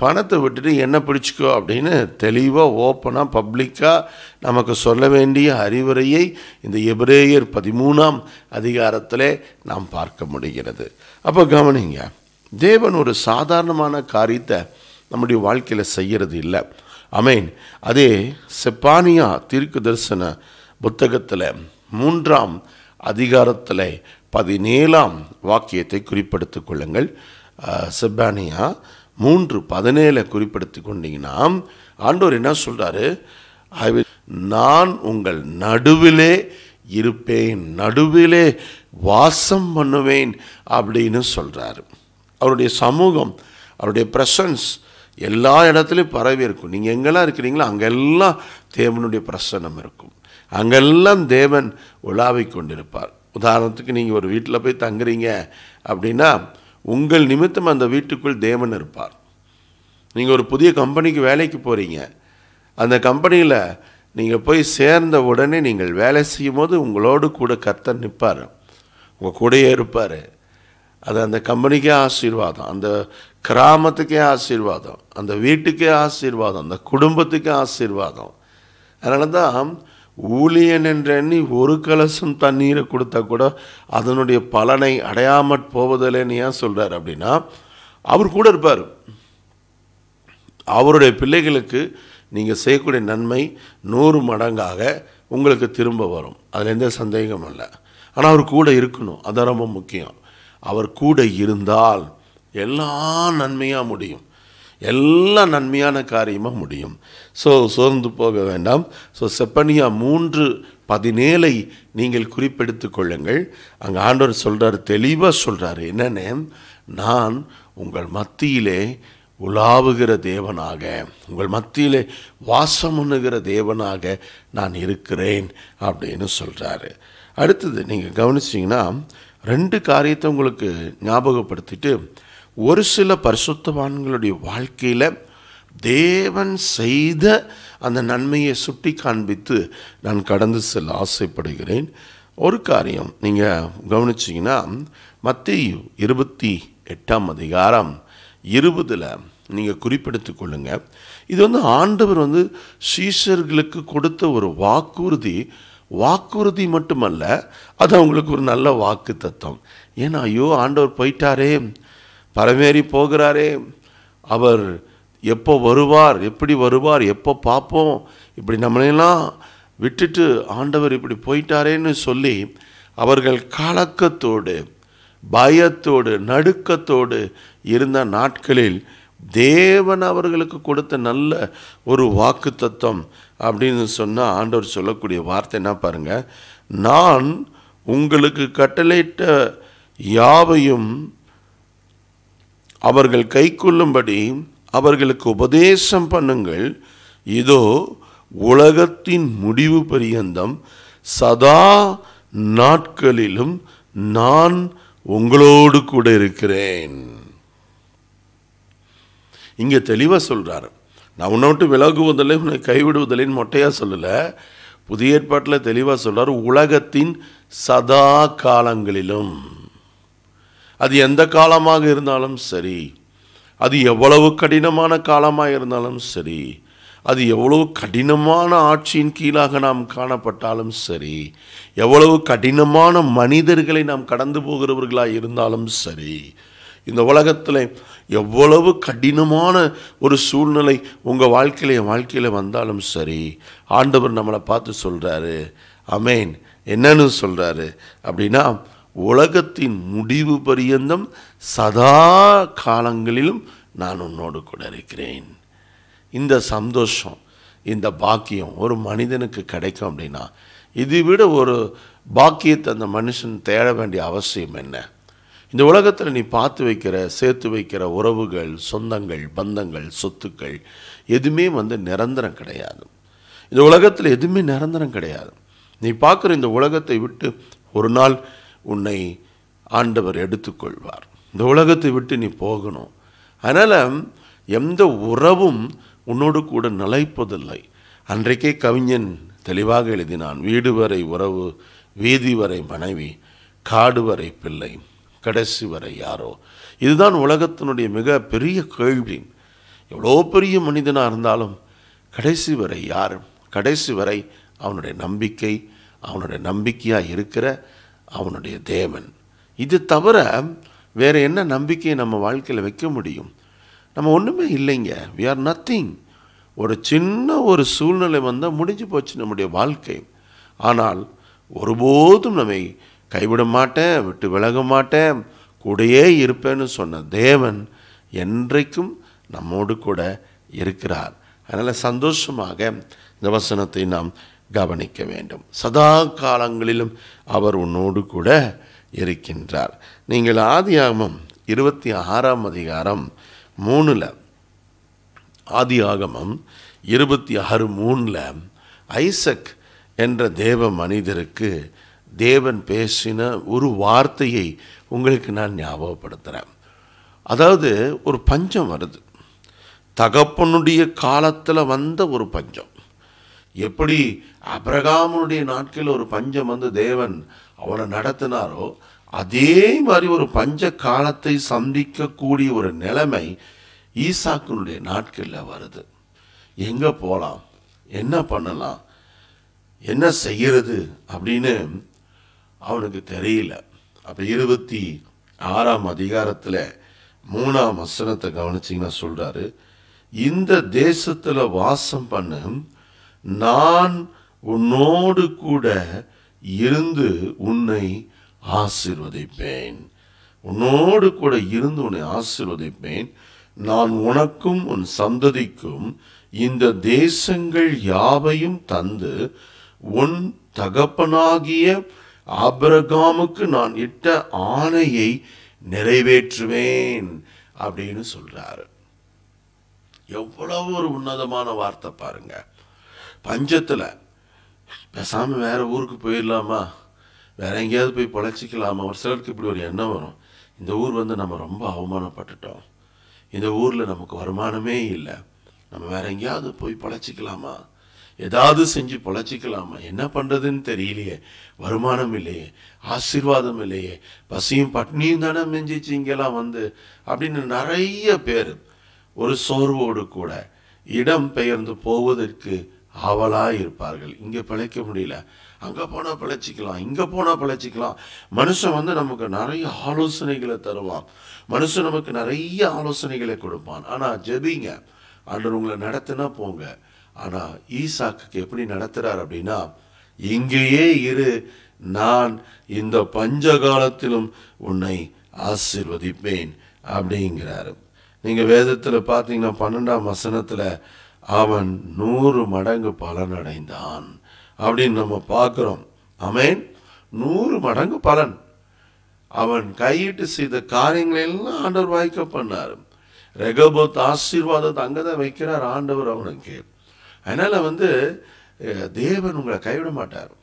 பணத்தை விட்டுட்டு என்ன பிடிச்சிக்கோ அப்படின்னு தெளிவாக ஓப்பனாக பப்ளிக்காக நமக்கு சொல்ல வேண்டிய அறிவுரையை இந்த எபிரேயர் 13 நாம் பார்க்க முடிகிறது. அப்போ கவனிங்க, தேவன் ஒரு சாதாரணமான காரியத்தை நம்முடைய வாழ்க்கையில் செய்கிறது இல்லை. ஆமென். அதே செப்பானியா தீர்க்க தரிசன புத்தகத்தில் 3 17ஆம் வாக்கியத்தை குறிப்பெடுத்துக் கொள்ளுங்கள். செப்பனியா 3:17 குறிப்பெடுத்து கொண்டீங்கன்னா ஆண்டவர் என்ன சொல்றாரு? நான் உங்கள் நடுவிலே இருப்பேன், நடுவிலே வாசம் பண்ணுவேன் அப்படின்னு சொல்றாரு. அவருடைய சமூகம், அவருடைய பிரசன்ஸ் எல்லா இடத்துலையும் பரவி இருக்கும். நீங்கள் எங்கெல்லாம் இருக்கிறீங்களோ அங்கெல்லாம் தேவனுடைய பிரசன்னம் இருக்கும். அங்கெல்லாம் தேவன் உலாவி கொண்டிருப்பார். உதாரணத்துக்கு நீங்கள் ஒரு வீட்டில் போய் தங்குறீங்க அப்படின்னா உங்கள் நிமித்தம் அந்த வீட்டுக்குள் தேவன் இருப்பார். நீங்கள் ஒரு புதிய கம்பெனிக்கு வேலைக்கு போகிறீங்க, அந்த கம்பெனியில் நீங்கள் போய் சேர்ந்த உடனே நீங்கள் வேலை செய்யும் போது உங்களோடு கூட கர்த்தர் நிற்பார், உங்கள் கூடையே இருப்பார். அது அந்த கம்பெனிக்கே ஆசீர்வாதம், அந்த கிராமத்துக்கே ஆசீர்வாதம், அந்த வீட்டுக்கே ஆசீர்வாதம், அந்த குடும்பத்துக்கே ஆசீர்வாதம். அதனால தான் ஊழியன் என்ற எண்ணி ஒரு கலசம் தண்ணீரை கொடுத்தா கூட அதனுடைய பலனை அடையாமற் போவதில்லைன்னு ஏன் சொல்கிறார் அப்படின்னா, அவர் கூட இருப்பார். அவருடைய பிள்ளைகளுக்கு நீங்கள் செய்யக்கூடிய நன்மை 100 மடங்காக உங்களுக்கு திரும்ப வரும், அதில் எந்த சந்தேகமும் இல்லை. ஆனால் அவர் கூட இருக்கணும், அதான் ரொம்ப முக்கியம். அவர் கூட இருந்தால் எல்லா நன்மையாக முடியும், எல்லா நன்மையான காரியமாக முடியும். சோர்ந்து போக வேண்டாம். செப்பனியா 3:17 நீங்கள் குறிப்பெடுத்து கொள்ளுங்கள். அங்கே ஆண்டவர் சொல்கிறார், தெளிவாக சொல்கிறாரு, என்னென்ன, நான் உங்கள் மத்தியிலே உலாவுகிற தேவனாக, உங்கள் மத்தியிலே வாசம் பண்ணுகிற தேவனாக நான் இருக்கிறேன் அப்படின்னு சொல்கிறாரு. அடுத்தது நீங்கள் கவனிச்சிங்கன்னா 2 காரியத்தை உங்களுக்கு ஞாபகப்படுத்திட்டு, ஒரு சில பரிசுத்தவான்களுடைய வாழ்க்கையில் தேவன் செய்த அந்த நன்மையை சுட்டி காண்பித்து நான் கடந்து செல்ல ஆசைப்படுகிறேன். ஒரு காரியம் நீங்கள் கவனிச்சிங்கன்னா மத்தேயு 28ஆம் அதிகாரம் 20 நீங்கள் குறிப்பெடுத்து கொள்ளுங்க. இது ஆண்டவர் சீஷர்களுக்கு கொடுத்த ஒரு வாக்குறுதி மட்டுமல்ல, அது அவங்களுக்கு ஒரு நல்ல வாக்கு தத்துவம். ஏன்னா ஐயோ ஆண்டவர் போயிட்டாரே, பரமேறி போகிறாரே, அவர் எப்போ வருவார், எப்படி வருவார், எப்போ பார்ப்போம், இப்படி நம்மளையெல்லாம் விட்டுட்டு ஆண்டவர் இப்படி போயிட்டாரேன்னு சொல்லி அவர்கள் கலக்கத்தோடு பயத்தோடு நடுக்கத்தோடு இருந்த நாட்களில் தேவன் அவர்களுக்கு கொடுத்த நல்ல ஒரு வாக்கு தத்துவம் அப்படின்னு சொன்னால் ஆண்டவர் சொல்லக்கூடிய வார்த்தை என்ன பாருங்க, நான் உங்களுக்கு கட்டளையிட்ட யாவையும் அவர்கள் கைக்கொள்ளும்படி அவர்களுக்கு உபதேசம் பண்ணுங்கள், இதோ உலகத்தின் முடிவு பரியந்தம் சதா நாட்களிலும் நான் உங்களோடு கூட இருக்கிறேன். இங்கே தெளிவாக சொல்கிறார், நான் உன்னை விட்டு விலகுவதில்லை, உன்னை கைவிடுவதில்லைன்னு மொட்டையாக சொல்லலை. புதிய ஏற்பாட்டில் தெளிவாக சொல்கிறார், உலகத்தின் சதா காலங்களிலும். அது எந்த காலமாக இருந்தாலும் சரி, அது எவ்வளவு கடினமான காலமாக இருந்தாலும் சரி, அது எவ்வளவு கடினமான ஆட்சியின் கீழாக நாம் காணப்பட்டாலும் சரி, எவ்வளவு கடினமான மனிதர்களை நாம் கடந்து போகிறவர்களாக இருந்தாலும் சரி, இந்த உலகத்தில் எவ்வளவு கடினமான ஒரு சூழ்நிலை உங்கள் வாழ்க்கையில் வந்தாலும் சரி, ஆண்டவர் நம்மளை பார்த்து சொல்கிறாரு, ஆமென். என்னன்னு சொல்கிறாரு அப்படின்னா, உலகத்தின் முடிவு பரியந்தம் சதா காலங்களிலும் நான் உன்னோடு கூட இருக்கிறேன். இந்த சந்தோஷம், இந்த பாக்கியம் ஒரு மனிதனுக்கு கிடைக்கும் அப்படின்னா, இதை விட ஒரு பாக்கியத்தை அந்த மனுஷன் தேட வேண்டிய அவசியம் என்ன? இந்த உலகத்தில் நீ சேர்த்து வைக்கிற உறவுகள், சொந்தங்கள், பந்தங்கள், சொத்துக்கள் எதுவுமே நிரந்தரம் கிடையாது. இந்த உலகத்தில் எதுவுமே நிரந்தரம் கிடையாது. நீ பார்க்குற இந்த உலகத்தை விட்டு ஒரு நாள் உன்னை ஆண்டவர் எடுத்துக்கொள்வார். இந்த உலகத்தை விட்டு நீ போகணும். அதனால் எந்த உறவும் உன்னோடு கூட நிலைப்பதில்லை. அன்றைக்கே கவிஞன் தெளிவாக எழுதினான், வீடு வரை உறவு, வீதி வரை மனைவி, காடு வரை பிள்ளை, கடைசி வரை யாரோ. இதுதான் உலகத்தினுடைய மிக பெரிய கேள்வி. எவ்வளோ பெரிய மனிதனாக இருந்தாலும் கடைசி வரை யார்? கடைசி வரை அவனுடைய நம்பிக்கை, அவனுடைய நம்பிக்கையாக இருக்கிற அவனுடைய தேவன். இது தவிர வேறு என்ன நம்பிக்கையை நம்ம வாழ்க்கையில் வைக்க முடியும்? நம்ம ஒன்றுமே இல்லைங்க. We are nothing. ஒரு சின்ன ஒரு சூழ்நிலை வந்தால் முடிஞ்சு போச்சு நம்முடைய வாழ்க்கை. ஆனால் ஒருபோதும் நம்மை கைவிட மாட்டேன், விட்டு விலக மாட்டேன், கூடயே இருப்பேன்னு சொன்ன தேவன் என்றைக்கும் நம்மோடு கூட இருக்கிறார். அதனால் சந்தோஷமாக இந்த வசனத்தை நாம் கவனிக்க வேண்டும். சதா காலங்களிலும் அவர் உன்னோடு கூட இருக்கின்றார். நீங்கள் ஆதியாகமம் 26ஆம் அதிகாரம் 3 ஆதியாகமம் 26:3 ஐசக் என்ற தேவ மனிதருக்கு தேவன் பேசின ஒரு வார்த்தையை உங்களுக்கு நான் ஞாபகப்படுத்துகிறேன். அதாவது ஒரு பஞ்சம் வருது. தகப்பனுடைய காலத்தில் வந்த ஒரு பஞ்சம். எப்படி ஆபிரகாமுடைய நாட்களில் ஒரு பஞ்சம் வந்து தேவன் அவனை நடத்தினாரோ, அதே மாதிரி ஒரு பஞ்ச காலத்தை சந்திக்கக்கூடிய ஒரு நிலைமை ஈசாக்கினுடைய நாட்களில் வருது. எங்கே போகலாம், என்ன பண்ணலாம், என்ன செய்கிறது அப்படின்னு அவனுக்கு தெரியல. அப்போ 26ஆம் அதிகாரத்தில் 3ஆம் வசனத்தை கவனிச்சிங்கன்னா சொல்கிறாரு, இந்த தேசத்தில் வாசம் பண்ண நான் உன்னோடு கூட இருந்து உன்னை ஆசீர்வதிப்பேன். உன்னோடு கூட இருந்து உன்னை ஆசீர்வதிப்பேன். நான் உனக்கும் உன் சந்ததிக்கும் இந்த தேசங்கள் யாவையும் தந்து உன் தகப்பனாகிய ஆபிரகாமுக்கு நான் இட்ட ஆணையை நிறைவேற்றுவேன் அப்படின்னு சொல்றாரு. எவ்வளவு ஒரு உன்னதமான வார்த்தை பாருங்க. பஞ்சத்தில் பேசாமல் வேற ஊருக்கு போயிடலாமா, வேற எங்கேயாவது போய் பொழைச்சிக்கலாமா? ஒரு சிலருக்கு இப்படி ஒரு எண்ணம் வரும். இந்த ஊர் வந்து நம்ம ரொம்ப அவமானப்பட்டுட்டோம், இந்த ஊரில் நமக்கு வருமானமே இல்லை, நம்ம வேற எங்கேயாவது போய் பொழைச்சிக்கலாமா, ஏதாவது செஞ்சு பொழைச்சிக்கலாமா, என்ன பண்ணுறதுன்னு தெரியலையே, வருமானம் இல்லையே, ஆசீர்வாதம் இல்லையே, பசியும் பட்னியும் தானே மிஞ்சிச்சு இங்கெல்லாம் வந்து அப்படின்னு நிறைய பேர் ஒரு சோர்வோடு கூட இடம் பெயர்ந்து போவதற்கு ஆவலாக இருப்பார்கள். இங்கே பிழைக்க முடியல, அங்கே போனால் பிழைச்சிக்கலாம், இங்கே போனால் பிழைச்சிக்கலாம். மனுஷன் வந்து நமக்கு நிறைய ஆலோசனைகளை தருவான், மனுஷன் நமக்கு நிறைய ஆலோசனைகளை கொடுப்பான். ஆனால் ஜெபிங்க, ஆண்டவர் உங்களை நடத்தினா போங்க. ஆனால் ஈசாக்குக்கு எப்படி நடத்துகிறார் அப்படின்னா, இங்கேயே இரு, நான் இந்த பஞ்ச காலத்திலும் உன்னை ஆசீர்வதிப்பேன் அப்படிங்கிறாரு. நீங்கள் வேதத்தில் பார்த்தீங்கன்னா 12ஆம் வசனத்தில் அவன் 100 மடங்கு பலன் அடைந்தான் அப்படின்னு நம்ம பார்க்குறோம். ஆமென். 100 மடங்கு பலன். அவன் கையிட்டு செய்த காரியங்களெல்லாம் ஆண்டவர் வாய்க்க பண்ணார். ரெகோபோத் ஆசீர்வாதத்தை அங்கே தான் வைக்கிறார் ஆண்டவர் அவனுக்கு. அதனால் வந்து தேவன் உங்களை கைவிட மாட்டார்.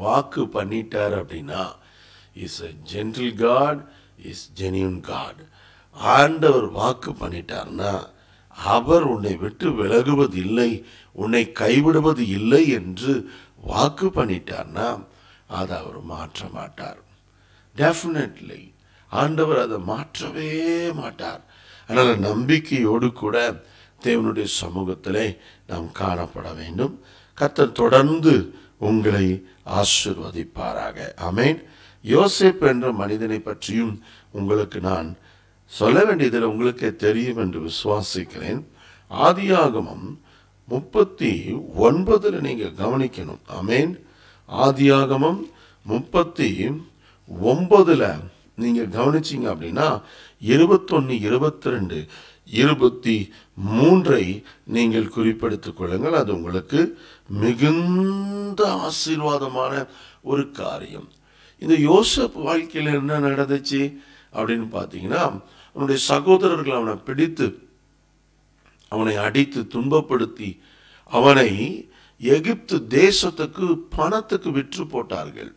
வாக்கு பண்ணிட்டார் அப்படின்னா is a gentle God, is genuine God. ஆண்டவர் வாக்கு பண்ணிட்டார்னா அவர் உன்னை விட்டு விலகுவது இல்லை, உன்னை கைவிடுவது இல்லை என்று வாக்கு பண்ணிட்டார்னா அதை அவர் மாற்ற மாட்டார். டெஃபினெட்லி ஆண்டவர் அதை மாற்றவே மாட்டார். அதனால் நம்பிக்கையோடு கூட தேவனுடைய சமூகத்திலே நாம் காணப்பட வேண்டும். கர்த்தர் தொடர்ந்து உங்களை ஆசீர்வதிப்பாராக. ஆமென். யோசேப்பு என்ற மனிதனை பற்றியும் உங்களுக்கு நான் சொல்ல வேண்டியதில் உங்களுக்கே தெரியும் என்று விசுவாசிக்கிறேன். ஆதியாகமம் 39 நீங்கள் கவனிக்கணும். ஆமென். ஆதியாகமம் 39 நீங்கள் கவனிச்சிங்க அப்படின்னா 21, 22, 23 நீங்கள் குறிப்பெடுத்துக் கொள்ளுங்கள். அது உங்களுக்கு மிகுந்த ஆசீர்வாதமான ஒரு காரியம். இந்த யோசேப்பு வாழ்க்கையில் என்ன நடந்துச்சு அப்படின்னு பார்த்தீங்கன்னா, அவனுடைய சகோதரர்கள் அவனை பிடித்து அவனை அடித்து துன்பப்படுத்தி அவனை எகிப்து தேசத்துக்கு பணத்துக்கு விற்று போட்டார்கள்.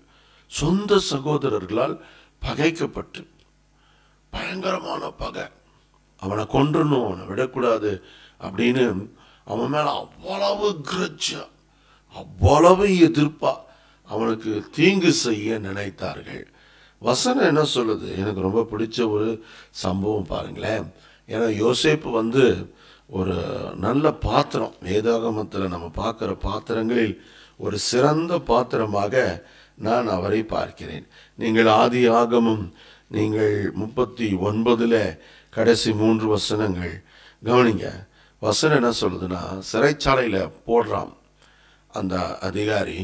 சொந்த சகோதரர்களால் பகைக்கப்பட்டு பயங்கரமான பகை, அவனை கொன்றணும், அவனை விடக்கூடாது அப்படின்னு அவன் மேல அவ்வளவு கிரட்சா, அவ்வளவு எதிர்ப்பா அவனுக்கு தீங்கு செய்ய நினைத்தார்கள். வசனம் என்ன சொல்லுது? எனக்கு ரொம்ப பிடிச்ச ஒரு சம்பவம் பாருங்களேன். ஏன்னா யோசேப்பு வந்து ஒரு நல்ல பாத்திரம், வேதாகமத்தில் நம்ம பார்க்குற பாத்திரங்களில் ஒரு சிறந்த பாத்திரமாக நான் அவரை பார்க்கிறேன். நீங்கள் ஆதி ஆகமம் நீங்கள் 39 கடைசி 3 வசனங்கள் கவனிங்க. வசனம் என்ன சொல்லுதுன்னா, சிறைச்சாலையில் போடுறான் அந்த அதிகாரி.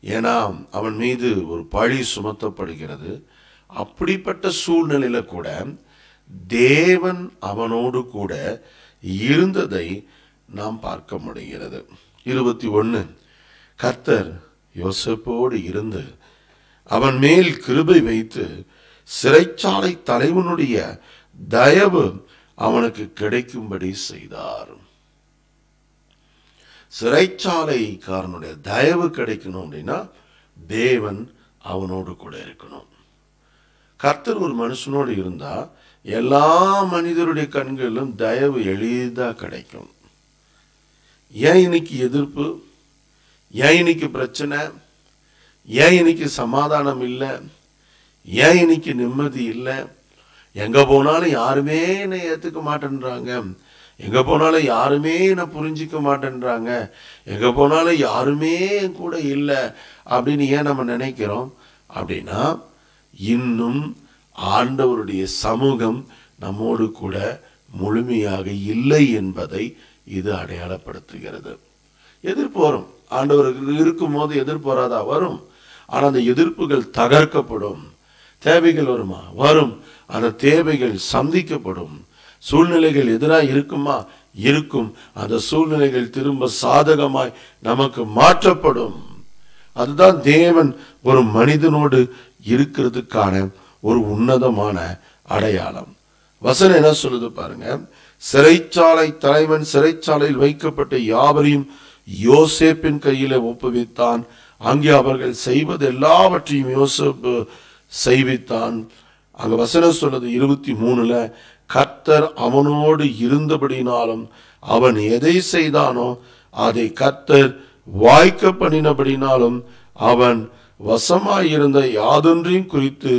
ஏன்னா அவன் மீது ஒரு பழி சுமத்தப்படுகிறது. அப்படிப்பட்ட சூழ்நிலையில கூட தேவன் அவனோடு கூட இருந்ததை நாம் பார்க்க முடிகிறது. 21 கர்த்தர் யோசேப்போடு இருந்து அவன் மேல் கிருபை வைத்து சிறைச்சாலை தலைவனுடைய தயவு அவனுக்கு கிடைக்கும்படி செய்தார். சிறைச்சாலைக்காரனுடைய தயவு கிடைக்கணும் அப்படின்னா தேவன் அவனோடு கூட இருக்கணும். கர்த்தர் ஒரு மனுஷனோடு இருந்தா எல்லா மனிதருடைய கண்களிலும் தயவு எளிதா கிடைக்கும். ஏன் இன்னைக்கு எதிர்ப்பு? ஏன் இன்னைக்கு பிரச்சனை? ஏன் இன்னைக்கு சமாதானம் இல்லை? ஏன் இன்னைக்கு நிம்மதி இல்லை? எங்க போனாலும் யாருமே என்னை ஏத்துக்க மாட்டேன்றாங்க, எங்க போனாலும் யாருமே என்னை புரிஞ்சிக்க மாட்டேன்றாங்க, எங்க போனாலும் யாருமே கூட இல்லை அப்படின்னு ஏன் நம்ம நினைக்கிறோம்? அப்படின்னா இன்னும் ஆண்டவருடைய சமூகம் நம்மோடு கூட முழுமையாக இல்லை என்பதை இது அடையாளப்படுத்துகிறது. எதிர்ப்பு வரும். ஆண்டவருக்கு இருக்கும் போது எதிர்ப்பு வராதா? வரும். ஆனால் அந்த எதிர்ப்புகள் தகர்க்கப்படும். தேவைகள் வருமா? வரும். அந்த தேவைகள் சந்திக்கப்படும். சூழ்நிலைகள் எதிராக இருக்குமா? இருக்கும். அந்த சூழ்நிலைகள் திரும்ப சாதகமாய் நமக்கு மாற்றப்படும். அதுதான் தேவன் ஒரு மனிதனோடு இருக்கிறதுக்கான ஒரு உன்னதமான அடையாளம். வசனம் என்ன சொல்லுது பாருங்க. சிறைச்சாலை தலைவன் சிறைச்சாலையில் வைக்கப்பட்ட யாவரையும் யோசேப்பின் கையில ஒப்புவித்தான். அங்கே அவர்கள் செய்வது எல்லாவற்றையும் யோசேப்பு செய்வித்தான். அங்க வசனம் சொல்லுது 23 கர்த்தர் அவனோடு இருந்தபடினாலும் அவன் எதை செய்தானோ அதை கர்த்தர் வாய்க்க பண்ணினபடினாலும் அவன் வசமாயிருந்த யாதொன்றையும் குறித்து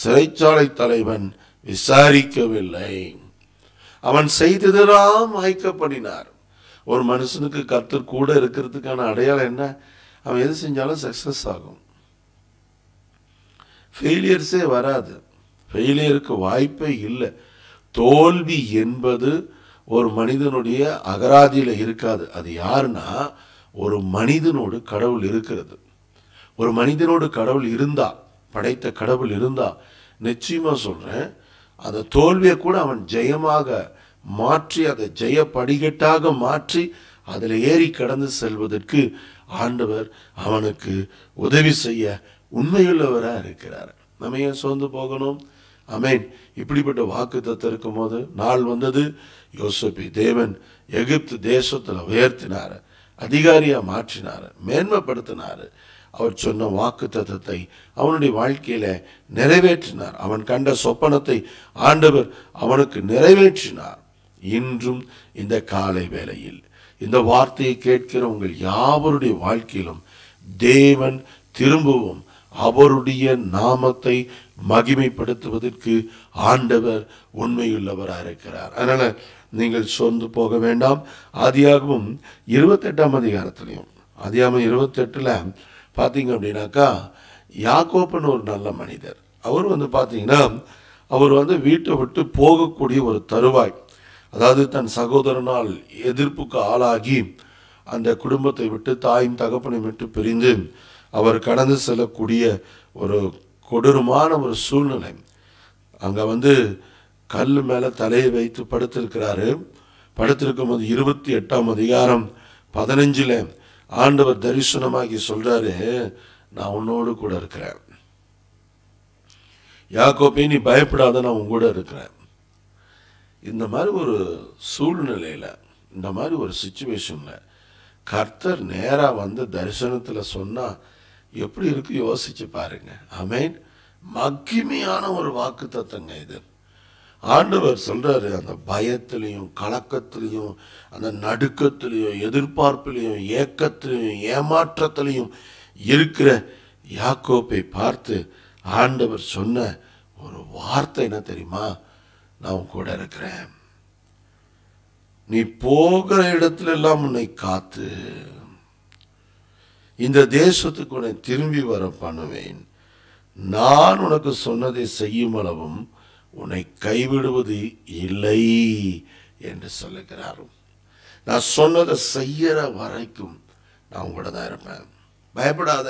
சிறைச்சாலை தலைவன் விசாரிக்கவில்லை. அவன் செய்ததெல்லாம் வாய்க்க பண்ணினார். ஒரு மனுஷனுக்கு கர்த்தர் கூட இருக்கிறதுக்கான அடையாளம் என்ன? அவன் எது செஞ்சாலும் சக்சஸ் ஆகும். ஃபெயிலியர்ஸே வராது. ஃபெயிலியருக்கு வாய்ப்பே இல்லை. தோல்வி என்பது ஒரு மனிதனுடைய அகராதியில இருக்காது. அது யாருன்னா ஒரு மனிதனோடு கடவுள் இருக்கிறது. ஒரு மனிதனோடு கடவுள் இருந்தா, படைத்த கடவுள் இருந்தா, நிச்சயமா சொல்றேன், அந்த தோல்வியை கூட அவன் ஜெயமாக மாற்றி அதை ஜெய படிக்கட்டாக மாற்றி அதில் ஏறி கடந்து செல்வதற்கு ஆண்டவர் அவனுக்கு உதவி செய்ய உண்மையுள்ளவராக இருக்கிறார். நம்ம ஏன் சோர்ந்து போகணும்? ஆமென். இப்படிப்பட்ட வாக்குத்தத்தம் இருக்கும் போது நாள் வந்தது. யோசேப்பை தேவன் எகிப்து தேசத்தில் உயர்த்தினார், அதிகாரியா மாற்றினார், மேன்மைப்படுத்தினார். அவர் சொன்ன வாக்குத்தத்தத்தை அவனுடைய வாழ்க்கையில நிறைவேற்றினார். அவன் கண்ட சொப்பனத்தை ஆண்டவர் அவனுக்கு நிறைவேற்றினார். இன்றும் இந்த காலை வேளையில் இந்த வார்த்தையை கேட்கிற உங்கள் யாவருடைய வாழ்க்கையிலும் தேவன் திரும்பவும் அவருடைய நாமத்தை மகிமைப்படுத்துவதற்கு ஆண்டவர் உண்மையுள்ளவராக இருக்கிறார். அதனால நீங்கள் சோர்ந்து போக வேண்டாம். ஆதியாகமம் 28ஆம் அதிகாரத்திலையும் ஆதியாகமம் 28 பார்த்தீங்க அப்படின்னாக்கா யாக்கோபுன்னு ஒரு நல்ல மனிதர். அவர் பார்த்தீங்கன்னா அவர் வீட்டை விட்டு போகக்கூடிய ஒரு தருவாய், அதாவது தன் சகோதரனால் எதிர்ப்புக்கு ஆளாகி அந்த குடும்பத்தை விட்டு தாயும் தகப்பனை விட்டு பிரிந்து அவர் கடந்து செல்லக்கூடிய ஒரு கொடூரமான ஒரு சூழ்நிலை. அங்கே கல் மேலே தலையை வைத்து படுத்திருக்கிறாரு. படுத்திருக்கும் போது 28ஆம் அதிகாரம் 15 ஆண்டவர் தரிசனமாகி சொல்றாரு, நான் உன்னோடு கூட இருக்கிறேன். யாக்கோபே நீ பயப்படாத, நான் உன் கூட இருக்கிறேன். இந்த மாதிரி ஒரு சூழ்நிலையில, இந்த மாதிரி ஒரு சிச்சுவேஷன்ல கர்த்தர் நேரா தரிசனத்துல சொன்னா எப்படி இருக்கு யோசிச்சு பாருங்க. ஆமென். மகிமையான ஒரு வாக்கு தத்தங்க இது. ஆண்டவர் சொல்றாரு, அந்த பயத்திலையும் கலக்கத்திலையும் அந்த நடுக்கத்திலையும் எதிர்பார்ப்பிலையும் ஏக்கத்திலையும் ஏமாற்றத்திலையும் இருக்கிற யாக்கோபை பார்த்து ஆண்டவர் சொன்ன ஒரு வார்த்தை என்ன தெரியுமா? நான் உன் கூட இருக்கிறேன், நீ போகிற இடத்துல எல்லாம் உன்னை காத்து இந்த தேசத்துக்கு உன்னை திரும்பி வர பண்ணுவேன், நான் உனக்கு சொன்னதை செய்யும் அளவும் உன்னை கைவிடுவது இல்லை என்று சொல்லுகிறார். நான் சொன்னதை செய்யற வரைக்கும் நான் உங்களோட தான் இருப்பேன். பயப்படாத,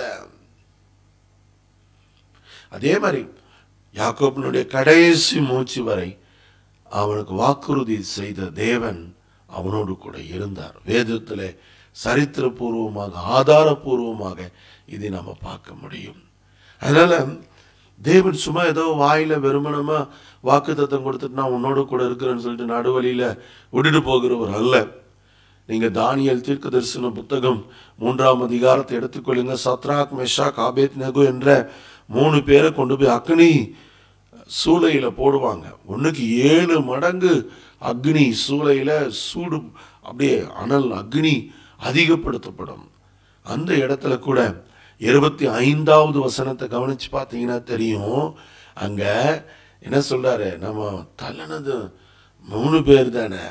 அதே மாதிரி யாக்கோபினுடைய கடைசி மூச்சு வரை அவனுக்கு வாக்குறுதி செய்த தேவன் அவனோடு கூட இருந்தார். வேதத்தில் சரித்திரபூர்வமாக ஆதாரபூர்வமாக இதை நம்ம பார்க்க முடியும். அதனால தேவன் சும்மா ஏதோ வாயில வெறுமனமா வாக்குத்தத்தம் கொடுத்துட்டு நான் உன்னோட கூட இருக்கிறேன்னு சொல்லிட்டு நடுவழியில விட்டுட்டு போகிறவர் அல்ல. நீங்க தானியேல் தீர்க்க தரிசன புத்தகம் 3ஆம் அதிகாரத்தை எடுத்துக்கொள்ளுங்க. சத்ராக், மெஷாக், ஆபேத்நேகோ என்ற 3 பேரை கொண்டு போய் அக்னி சூளையில போடுவாங்க. ஒன்றுக்கு 7 மடங்கு அக்னி சூளையில சூடு, அப்படியே அனல் அக்னி அதிகப்படுத்தப்படும். அந்த இடத்துல கூட 25வது வசனத்தை கவனிச்சு பார்த்தீங்கன்னா தெரியும். அங்க என்ன சொல்றாரு, நம்ம தள்ளனது 3 பேர் தானே,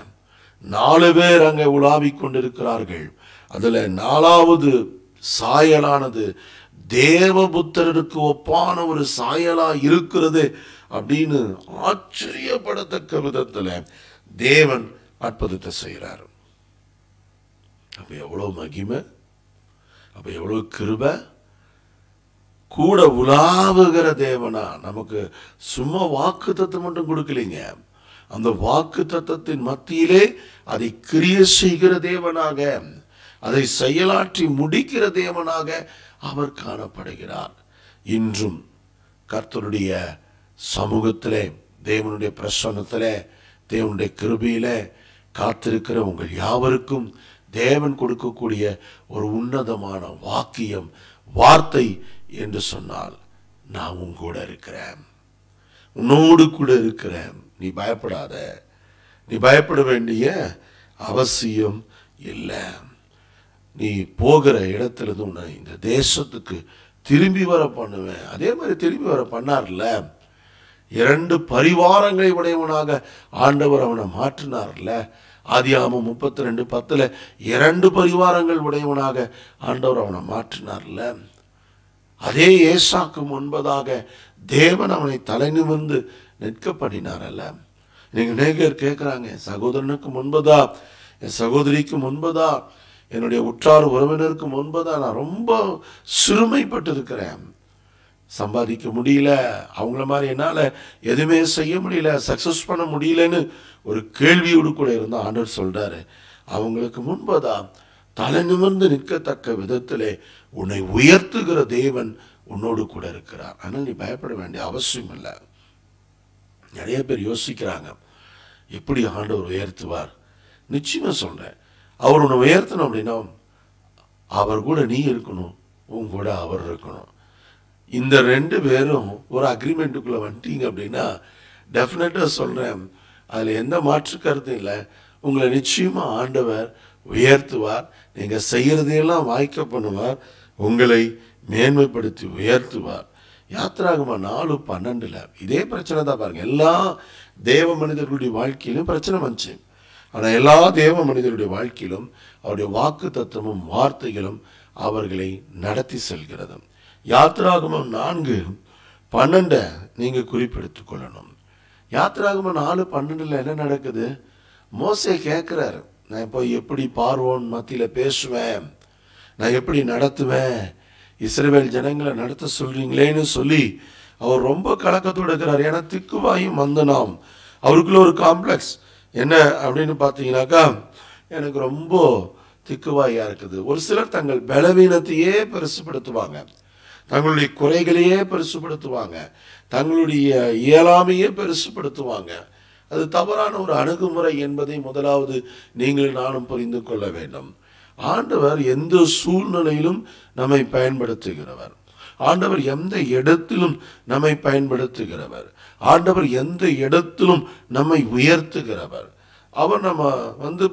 4 பேர் அங்க உலாவிக் கொண்டிருக்கிறார்கள். அதுல 4வது சாயலானது தேவபுத்தருக்கு ஒப்பான ஒரு சாயலா இருக்கிறது அப்படின்னு ஆச்சரியப்படத்தக்க விதத்துல தேவன் அற்புதத்தை செய்கிறார். அப்ப எவ்வளவு மகிமை, அப்ப எவ்வளவு கிருபை. கூட உலாவுகிற தேவனா நமக்கு சும்மா வாக்கு தத்தம் மட்டும் கொடுக்கலைங்க, அந்த வாக்கு தத்தத்தின் மத்தியிலே அதை கிரிய செய்கிற தேவனாக, அதை செயலாற்றி முடிக்கிற தேவனாக அவர் காணப்படுகிறார். இன்றும் கர்த்தருடைய சமூகத்திலே, தேவனுடைய பிரசன்னத்திலே, தேவனுடைய கிருபையிலே காத்திருக்கிற உங்கள் யாவருக்கும் தேவன் கொடுக்கக்கூடிய ஒரு உன்னதமான வாக்கியம், வார்த்தை என்று சொன்னால், நான் உன் கூட இருக்கிறேன், உன்னோடு கூட இருக்கிறேன், நீ பயப்படாத, நீ பயப்பட வேண்டிய அவசியம் இல்லை, நீ போகிற இடத்துல இருந்து இந்த தேசத்துக்கு திரும்பி வர பண்ணுவேன். அதே மாதிரி திரும்பி வர பண்ணார்ல, 2 பரிவாரங்களை உடையவனாக ஆண்டவர் அவனை மாற்றினார்ல. ஆதியாகமம் 32:10 2 பரிவாரங்கள் உடையவனாக ஆண்டவர் அவனை மாற்றினார்ல. அதே ஏசாக்கு முன்பதாக தேவன் அவனை தலை நிமிர்ந்து நிற்க பண்ணினாரல்ல. நீங்க அநேகர் கேட்கிறாங்க, சகோதரனுக்கு முன்பதா, என் சகோதரிக்கு முன்பதா, என்னுடைய உற்றார் உறவினருக்கு முன்பதா நான் ரொம்ப சிறுமைப்பட்டு இருக்கிறேன், சம்பாதிக்க முடியல, அவங்கள மாதிரி என்னால் எதுவுமே செய்ய முடியல, சக்சஸ் பண்ண முடியலன்னு ஒரு கேள்வியோடு கூட இருந்தால் ஆண்டவர் சொல்றாரு, அவங்களுக்கு முன்பதா தலை நிமிர்ந்து நிற்கத்தக்க விதத்திலே உன்னை உயர்த்துகிற தேவன் உன்னோடு கூட இருக்கிறார். ஆனால் நீ பயப்பட வேண்டிய அவசியம் இல்லை. நிறைய பேர் யோசிக்கிறாங்க, எப்படி ஆண்டவர் உயர்த்துவார்? நிச்சயமா சொல்றேன், அவர் உன்னை உயர்த்தணும் அப்படின்னா அவர் கூட நீ இருக்கணும், உன் கூட அவர் இருக்கணும். இந்த 2 பேரும் ஒரு அக்ரிமெண்ட்டுக்குள்ள வந்துட்டீங்க அப்படின்னா டெஃபினட்டாக சொல்றேன், அதுல எந்த மாற்று கருத்தும் இல்லை, உங்களை நிச்சயமா ஆண்டவர் உயர்த்துவார், நீங்க செய்யறதையெல்லாம் வாய்க்க பண்ணுவார், உங்களை மேன்மைப்படுத்தி உயர்த்துவார். யாத்திராகமம் 4:12 இதே பிரச்சனை தான் பாருங்க. எல்லா தேவ மனிதர்களுடைய வாழ்க்கையிலும் பிரச்சனை வந்துச்சு. ஆனா எல்லா தேவ மனிதர்களுடைய வாழ்க்கையிலும் அவருடைய வாக்கு தத்துவமும் வார்த்தைகளும் அவர்களை நடத்தி செல்கிறது. யாத்திராகமம் 4:12 நீங்க குறிப்பெடுத்துக் கொள்ளணும். யாத்திராகமம் 4:12 என்ன நடக்குது? மோசே கேட்கிறாரு, நான் இப்போ எப்படி பார்வோன் மத்தியில பேசுவேன், நான் எப்படி நடத்துவேன், இஸ்ரவேல் ஜனங்களை நடத்த சொல்றீங்களேன்னு சொல்லி அவர் ரொம்ப கலக்கத்தோடு இருக்கிறார். ஏன்னா திக்குவாயும் மந்தனாம், அவருக்குள்ள ஒரு காம்ப்ளெக்ஸ் என்ன அப்படின்னு பார்த்தீங்கன்னாக்கா, எனக்கு ரொம்ப திக்குவாயா இருக்குது. ஒரு சிலர் தங்கள் பலவீனத்தையே பெருசுப்படுத்துவாங்க, தங்களுடைய குறைகளையே பெருசுப்படுத்துவாங்க, தங்களுடைய இயலாமையே பெருசுப்படுத்துவாங்க. அது தவறான ஒரு அணுகுமுறை என்பதை முதலாவது நீங்களும் நானும் புரிந்து கொள்ள வேண்டும். ஆண்டவர் எந்த சூழ்நிலையிலும் நம்மை பயன்படுத்துகிறவர், ஆண்டவர் எந்த இடத்திலும் நம்மை பயன்படுத்துகிறவர், ஆண்டவர் எந்த இடத்திலும் நம்மை உயர்த்துகிறவர். அவர் நம்ம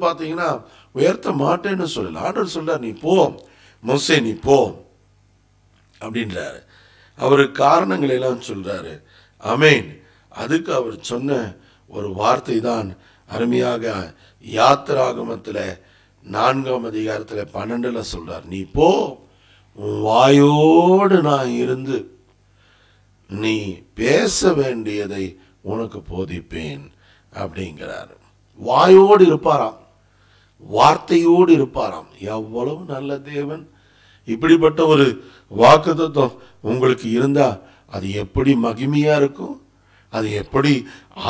பார்த்தீங்கன்னா உயர்த்த மாட்டேன்னு சொல்லல. ஆண்டவர் சொல்றார், நீ போ மோசே, நீ போ அப்படின்றாரு. அவரு காரணங்கள் எல்லாம் சொல்றாரு. ஆமேன். அதுக்கு அவர் சொன்ன ஒரு வார்த்தை தான் அருமையாக யாத்திராகமத்தில் 4ஆம் அதிகாரத்தில் 12 சொல்றார், நீ போ, உன் வாயோடு நான் இருந்து நீ பேச வேண்டியதை உனக்கு போதிப்பேன் அப்படிங்கிறார். வாயோடு இருப்பாராம், வார்த்தையோடு இருப்பாராம். எவ்வளவு நல்ல தேவன்! இப்படிப்பட்ட ஒரு வாக்குத்தத்தம் உங்களுக்கு இருந்தா அது எப்படி மகிமையா இருக்கும், அது எப்படி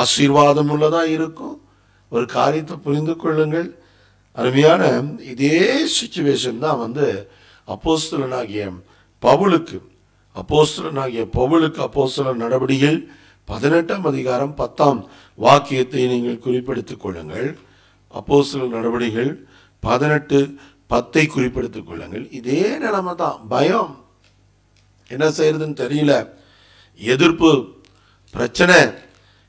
ஆசீர்வாதம் உள்ளதா இருக்கும். ஒரு காரியத்தை புரிந்து கொள்ளுங்கள். அருமையான இதே சிச்சுவேஷன் தான் அப்போஸ்தலனாகிய பவுலுக்கு அப்போஸ்தலர் நடவடிக்கைகள் 18ஆம் அதிகாரம் 10ஆம் வாக்கியத்தை நீங்கள் குறிப்பிடுத்திக் கொள்ளுங்கள். அப்போஸ்தலர் நடவடிக்கைகள் 18:10 குறிப்பிடுத்திக் கொள்ளுங்கள். இதே நிலைமை தான். பயம், என்ன செய்யறதுன்னு தெரியல, எதிர்ப்பு, பிரச்சனை,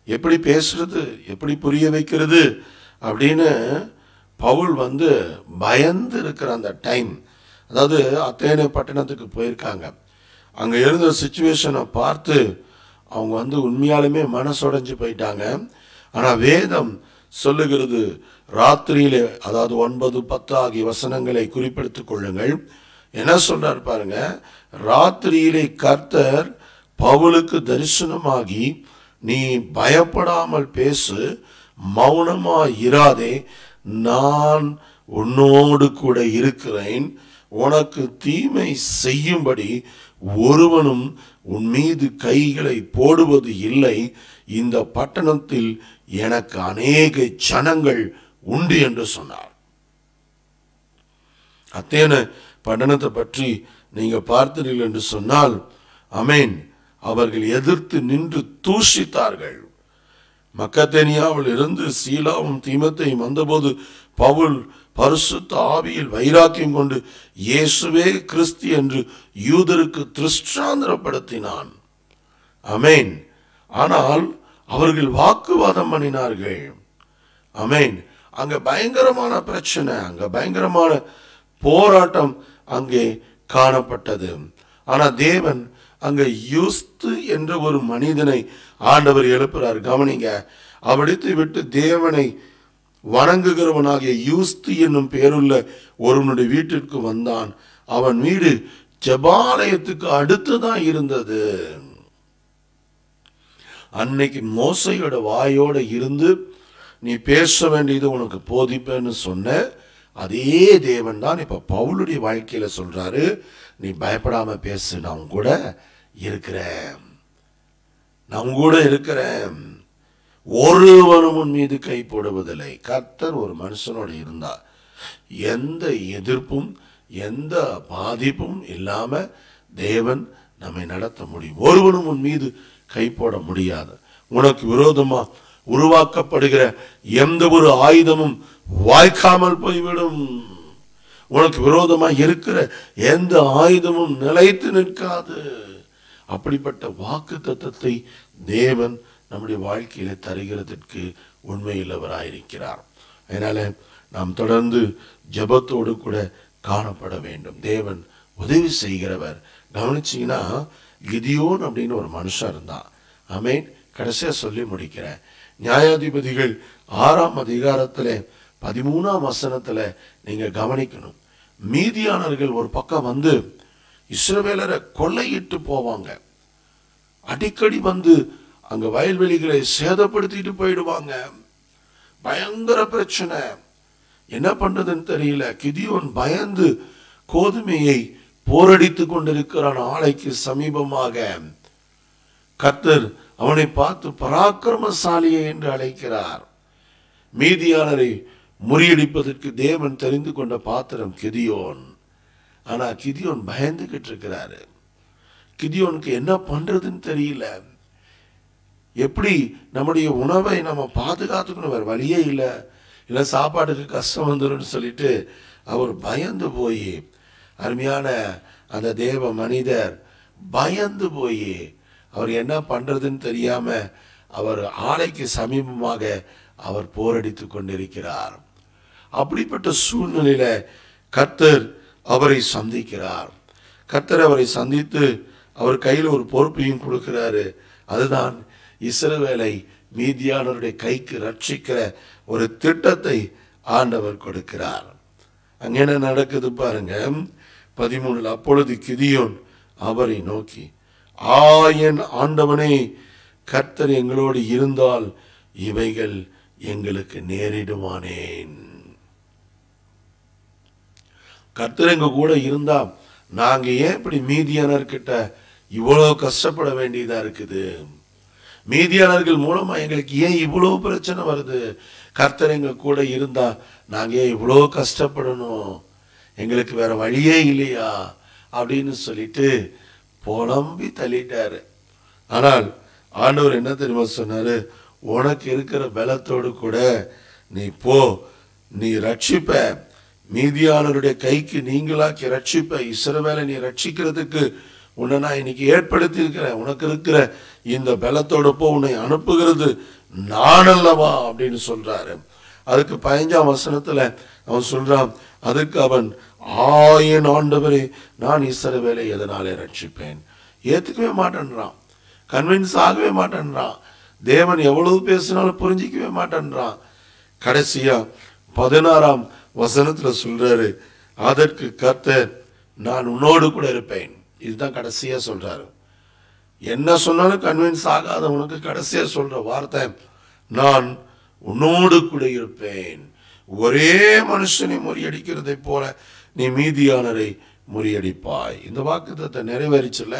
எப்படி பேசுறது, எப்படி புரிய வைக்கிறது அப்படின்னு பவுல் பயந்து இருக்கிற அந்த டைம். அதாவது அத்தேனே பட்டணத்துக்கு போயிருக்காங்க. அங்கே இருந்த சிச்சுவேஷனை பார்த்து அவங்க உண்மையாலுமே மனசுடைஞ்சு போயிட்டாங்க. ஆனால் வேதம் சொல்லுகிறது, ராத்திரியிலே, அதாவது 9-10 ஆகிய வசனங்களை குறிப்பிடுத்திக் கொள்ளுங்கள். என்ன சொல்றார் பாருங்க. ராத்திரியிலே கர்த்தர் பவுலுக்கு தரிசனமாகி, நீ பயப்படாமல் பேசு, மௌனமாய் இராதே, நான் உன்னோடு கூட இருக்கிறேன், உனக்கு தீமை செய்யும்படி ஒருவனும் உன் மீது கைகளை போடுவது இல்லை, இந்த பட்டணத்தில் எனக்கு அநேக ஜனங்கள் உண்டு என்று சொன்னார். அத்தேனே பட்டணத்தை பற்றி நீங்க பார்த்தீர்கள் என்று சொன்னால், ஆமென், அவர்கள் எதிர்த்து நின்று தூஷித்தார்கள். மக்கதேனியாவில் இருந்து சீலாவும் தீமோத்தேயும் வந்தபோது பவுல் பரிசுத்த ஆவியில் வைராக்கியம் கொண்டு இயேசுவே கிறிஸ்து என்று யூதருக்கு திருஷ்டாந்தரப்படுத்தினான். ஆமென். ஆனால் அவர்கள் வாக்குவாதம் பண்ணினார்கள். ஆமென். அங்க பயங்கரமான பிரச்சனை, அங்க பயங்கரமான போராட்டம் அங்கே காணப்பட்டது. ஆனா தேவன் அங்க யூஸ்து என்ற ஒரு மனிதனை ஆண்டவர் எழுப்புறார். கவனிங்க, அவடித்து விட்டு தேவனை வணங்குகிறவனாகிய யூஸ்து என்னும் பேருள்ள ஒருவனுடைய வீட்டிற்கு வந்தான். அவன் வீடு ஜெபாலயத்துக்கு அடுத்துதான் இருந்தது. அன்னைக்கு மோசையோட வாயோட இருந்து நீ பேச வேண்டியது உனக்கு போதிப்பேன்னு சொன்ன அதே தேவன் தான் இப்ப பவுலுடைய வாழ்க்கையில சொல்றாரு, நீ பயப்படாம பேசு, நான் கூட இருக்கிறேன், நான் கூட இருக்கிறேன், ஒருவனும் உன் மீது கை போடுவதில்லை. கர்த்தர் ஒரு மனுஷனோட இருந்தா எந்த எதிர்ப்பும் எந்த பாதிப்பும் இல்லாம தேவன் நம்மை நடத்த முடியும். ஒருவனும் உன் மீது கை போட முடியாது. உனக்கு விரோதமா உருவாக்கப்படுகிற எந்த ஒரு ஆயுதமும் வாய்க்காமல் போய்விடும். உனக்கு விரோதமா இருக்கிற எந்த ஆயுதமும் நிலைத்து நிற்காது. அப்படிப்பட்ட வாக்கு தத்தத்தை தேவன் நம்முடைய வாழ்க்கையில தருகிறதற்கு உண்மையுள்ளவராயிருக்கிறார். அதனால நாம் தொடர்ந்து ஜெபத்தோடு கூட காணப்பட வேண்டும். தேவன் உதவி செய்கிறவர். கவனிச்சீங்கன்னா, கிதியோன் அப்படின்னு ஒரு மனுஷன் இருந்தான். ஆமென். கடைசியா சொல்லி முடிக்கிறேன். நியாயாதிபதிகள் 6ஆம் அதிகாரத்துல 13ஆம் வசனத்துல நீங்க கவனிக்கணும். மீதியானர்கள் ஒரு பக்கம் இஸ்ரவேலரை கொள்ளையிட்டு போவாங்க. அடிக்கடி அங்க வயல்வெளிகளை சேதப்படுத்திட்டு போயிடுவாங்க. பயங்கர பிரச்சனை. என்ன பண்றதுன்னு தெரியல. கிதியோன் பயந்து கோதுமையை போரடித்து கொண்டிருக்கிறான். ஆலைக்கு சமீபமாக கர்த்தர் அவனை பார்த்து பராக்கிரமசாலியை என்று அழைக்கிறார். மீதியானரை முறியடிப்பதற்கு தேவன் தெரிந்து கொண்ட பாத்திரம் கிதியோன். ஆனா கிதியோன் பயந்துகிட்டு இருக்கிறாரு. கிதியோனுக்கு என்ன பண்றதுன்னு தெரியல. எப்படி நம்முடைய உணவை நம்ம பாதுகாத்துக்கணும், வேற வழியே இல்லை, இல்லை சாப்பாட்டுக்கு கஷ்டம் வந்துடும் சொல்லிட்டு அவர் பயந்து போய், அருமையான அந்த தேவ மனிதர் பயந்து போய் அவர் என்ன பண்றதுன்னு தெரியாம அவர் ஆலைக்கு சமீபமாக அவர் போரடித்து கொண்டிருக்கிறார். அப்படிப்பட்ட சூழ்நிலையில கர்த்தர் அவரை சந்திக்கிறார். கர்த்தர் அவரை சந்தித்து அவர் கையில் ஒரு பொறுப்பையும் கொடுக்கிறாரு. அதுதான் இஸ்ரவேலை மீதியானவருடைய கைக்கு ரட்சிக்கிற ஒரு திட்டத்தை ஆண்டவர் கொடுக்கிறார். அங்க என்ன நடக்குது பாருங்க. 13 அப்பொழுது கிதியோன் அவரை நோக்கி, என் ஆண்டவனே, கர்த்தர் எங்களோடு இருந்தால் இவைகள் எங்களுக்கு நேரிடுவானேன். கர்த்தர் எங்க கூட இருந்தா நாங்க ஏன் இப்படி மீதியானர்கிட்ட இவ்வளவு கஷ்டப்பட வேண்டியதா இருக்குது? மீதியாளர்கள் மூலமா எங்களுக்கு ஏன் இவ்வளவு பிரச்சனை வருது? கர்த்தர் எங்க கூட இருந்தா நாங்க ஏன் இவ்வளவு கஷ்டப்படணும்? எங்களுக்கு வேற வழியே இல்லையா அப்படின்னு சொல்லிட்டு புலம்பி தள்ளிட்டாரு. ஆனால் ஆண்டவர் என்ன தெரியுமா சொன்னாரு? உனக்கு இருக்கிற பலத்தோடு கூட நீ போ, நீ ரட்சிப்ப, மீதியானவருடைய கைக்கு நீங்களாக்கி ரட்சிப்ப, இஸ்ரவேலை நீ ரட்சிக்கிறதுக்கு உன்னை நான் இன்னைக்கு ஏற்படுத்தி இருக்கிறேன், உனக்கு இருக்கிற இந்த பலத்தோட போ, உன்னை அனுப்புகிறது நான் அல்லவா அப்படின்னு சொல்றாரு. அதுக்கு 15ஆம் வசனத்துல அவன் சொல்றான், அதுக்கு அவன் என் ஆண்டவரே, நான் இஸ்ரவேலை எதனாலே ரட்சிப்பேன்? ஏத்துக்கவே மாட்டேன்றான், கன்வின்ஸ் ஆகவே மாட்டேன்றான். தேவன் எவ்வளவு பேசினாலும் புரிஞ்சிக்கவே மாட்டேன்றான். கடைசியா 16ஆம் வசனத்துல சொல்றாரு, அதற்கு கர்த்தர் நான் உன்னோடு கூட இருப்பேன். இதுதான் கடைசியா சொல்றாரு. என்ன சொன்னாலும் கன்வின்ஸ் ஆகாத உனக்கு கடைசியா சொல்ற வார்த்தை, நான் உன்னோடு கூட இருப்பேன். ஒரே மனுஷனை முறியடிக்கிறதை போல நீ மீதியானரை முறியடிப்பாய். இந்த வாக்குத்தத்தை நிறைவேறிச்சுல.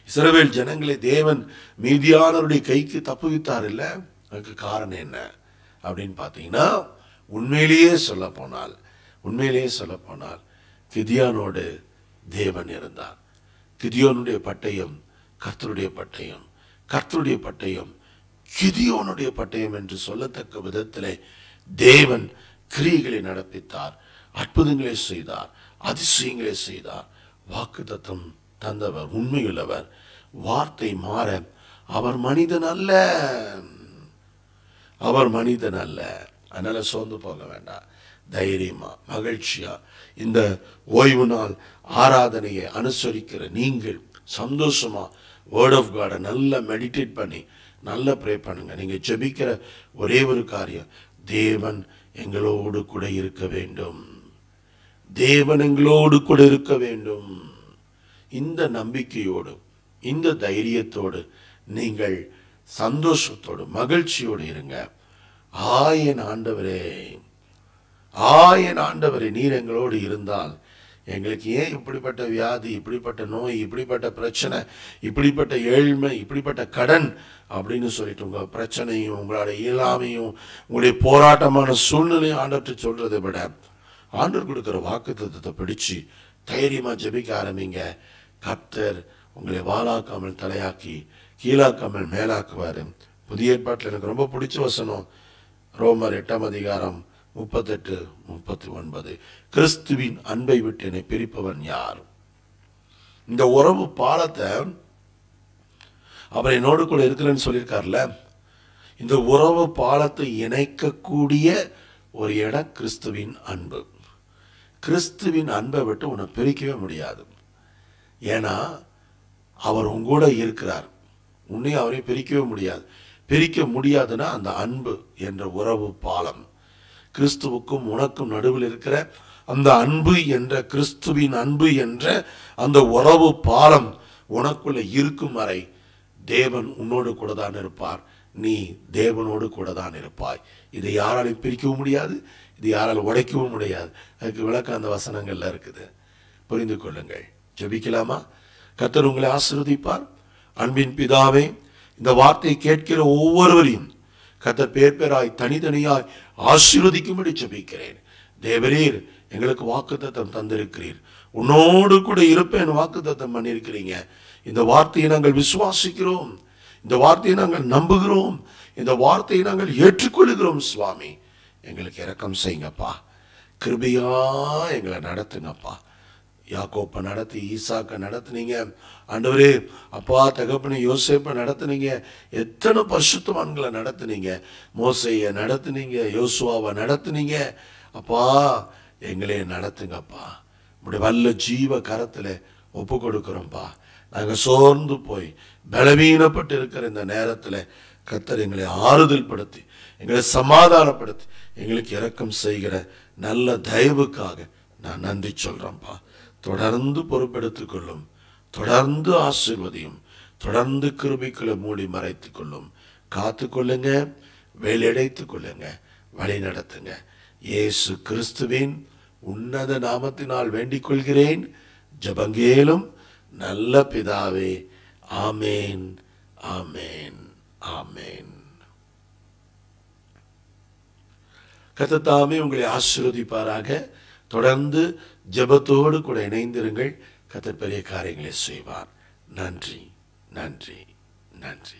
இஸ்ரவேல் ஜனங்களை தேவன் மீதியானவருடைய கைக்கு தப்புவித்தார் இல்ல. அதுக்கு காரணம் என்ன அப்படின்னு பார்த்தீங்கன்னா, உண்மையிலேயே சொல்ல போனால் கிதியோனோடு தேவன் இருந்தார். கிதியோனுடைய பட்டயம் கர்த்தருடைய பட்டயம், கர்த்தருடைய பட்டயம் கிதியோனுடைய பட்டயம் என்று சொல்லத்தக்க விதத்திலே தேவன் கிரியைகளை நடப்பித்தார், அற்புதங்களை செய்தார், அதிசயங்களை செய்தார். வாக்குத்தத்தம் தந்தவர் உண்மையுள்ளவர், வார்த்தை மாற அவர் மனிதன் அல்ல, அவர் மனிதன் அல்ல. அதனால சோர்ந்து போக வேண்டாம். தைரியமா மகிழ்ச்சியா இந்த ஓய்வு நாள் ஆராதனையை அனுசரிக்கிற நீங்கள் சந்தோஷமா வேர்ட் ஆஃப் காடை நல்லா மெடிடேட் பண்ணி நல்லா ப்ரே பண்ணுங்க. நீங்க ஜெபிக்கிற ஒரே ஒரு காரியம், தேவன் எங்களோடு கூட இருக்க வேண்டும், தேவன் எங்களோடு கூட இருக்க வேண்டும். இந்த நம்பிக்கையோடு இந்த தைரியத்தோடு நீங்கள் சந்தோஷத்தோடு மகிழ்ச்சியோடு இருங்க. என் ஆண்டவரே, என் ஆண்டவரே, நீர் எங்களோடு இருந்தால் எங்களுக்கு ஏன் இப்படிப்பட்ட வியாதி, இப்படிப்பட்ட நோய், இப்படிப்பட்ட பிரச்சனை, இப்படிப்பட்ட ஏழ்மை, இப்படிப்பட்ட கடன் அப்படின்னு சொல்லிட்டு உங்க பிரச்சனையும் உங்களுடைய இயலாமையும் உங்களுடைய போராட்டமான சூழ்நிலையும் ஆண்டவர்கிட்ட சொல்றதை விட ஆண்டவர் கொடுக்கிற வாக்குத்தத்தத்தை பிடிச்சு தைரியமா ஜெபிக்க ஆரம்பிங்க. கர்த்தர் உங்களை வாளாக்காமல் தலையாக்கி கீழாக்காமல் மேலாக்குவாரு. புதிய ஏற்பாட்டில் எனக்கு ரொம்ப பிடிச்ச வசனம் ரோமர் 8ஆம் அதிகாரம் 38-39. கிறிஸ்துவின் அன்பை விட்டு என்னை பிரிப்பவன் யார்? இந்த உறவு பாலத்தை அவர் என்னோடு கூட இருக்கிறேன்னு சொல்லியிருக்கார்ல, இந்த உறவு பாலத்தை இணைக்கக்கூடிய ஒரு இடம் கிறிஸ்துவின் அன்பு. கிறிஸ்துவின் அன்பை விட்டு உன்னை பிரிக்கவே முடியாது. ஏன்னா அவர் உங்கூட இருக்கிறார், உன்னையும் அவரையும் பிரிக்கவே முடியாது. பிரிக்க முடியாதுன்னா அந்த அன்பு என்ற உறவு பாலம், கிறிஸ்துவுக்கும் உனக்கும் நடுவில் இருக்கிற அந்த அன்பு என்ற கிறிஸ்துவின் அன்பு என்ற அந்த உறவு பாலம் உனக்குள்ள இருக்கும் வரை தேவன் உன்னோடு கூட தான் இருப்பார், நீ தேவனோடு கூட தான் இருப்பாய். இதை யாராலையும் பிரிக்கவும் முடியாது, இது யாராலும் உடைக்கவும் முடியாது. அதுக்கு விளக்கம் அந்த வசனங்கள்ல இருக்குது, புரிந்து கொள்ளுங்கள். ஜெபிக்கலாமா? கர்த்தர் உங்களை ஆசீர்வதிப்பார். அன்பின் பிதாவே, இந்த வார்த்தையை கேட்கிற ஒவ்வொருவரையும் கர்த்தர் பேர் பேராய் தனித்தனியாய் ஆசீர்வதிக்கும்படி ஜெபிக்கிறேன். தேவரீர் எங்களுக்கு வாக்குத்தத்தம் தந்திருக்கிறீர், உன்னோடு கூட இருப்பேன் வாக்குத்தத்தம் பண்ணியிருக்கிறீங்க. இந்த வார்த்தையை நாங்கள் விசுவாசிக்கிறோம், இந்த வார்த்தையை நாங்கள் நம்புகிறோம், இந்த வார்த்தையை நாங்கள் ஏற்றுக்கொள்கிறோம். சுவாமி, எங்களுக்கு இரக்கம் செய்யுங்கப்பா, கிருபையா எங்களை நடத்துங்கப்பா. யாக்கோப்பை நடத்தி ஈசாக்கை நடத்துனீங்க ஆண்டவரே. அப்பா தகப்பனை யோசேப்பை நடத்துனீங்க, எத்தனை பரிசுத்தவான்களை நடத்துனீங்க, மோசையை நடத்துனீங்க, யோசுவாவை நடத்துனீங்க. அப்பா எங்களே நடத்துங்கப்பா, உங்களுடைய வல்ல ஜீவ கரத்தில் ஒப்பு கொடுக்குறோம்ப்பா. நாங்கள் சோர்ந்து போய் பலவீனப்பட்டு இருக்கிற இந்த நேரத்தில் கர்த்தர் எங்களை ஆறுதல் படுத்தி எங்களை சமாதானப்படுத்தி எங்களுக்கு இரக்கம் செய்கிற நல்ல தயவுக்காக நான் நன்றி சொல்கிறேன்ப்பா. தொடர்ந்து பொறுப்பெடுத்துக் கொள்ளும், தொடர்ந்து ஆசீர்வதியும், தொடர்ந்து கிருபைக்குள்ள மூடி மறைத்துக் கொள்ளும், காத்து கொள்ளுங்க, வேலையடைத்துக் கொள்ளுங்க, வழி நடத்துங்க. இயேசு கிறிஸ்துவின் உன்னத நாமத்தினால் வேண்டிக் கொள்கிறேன், ஜெபங்கேலும் நல்ல பிதாவே. ஆமேன், ஆமேன், ஆமேன். கர்த்தர் தாமே உங்களை ஆசீர்வதிப்பாராக. தொடர்ந்து ஜெபத்தோடு கூட இணைந்திருங்கள். கர்த்தர் பெரிய காரியங்களை செய்வார். நன்றி, நன்றி, நன்றி.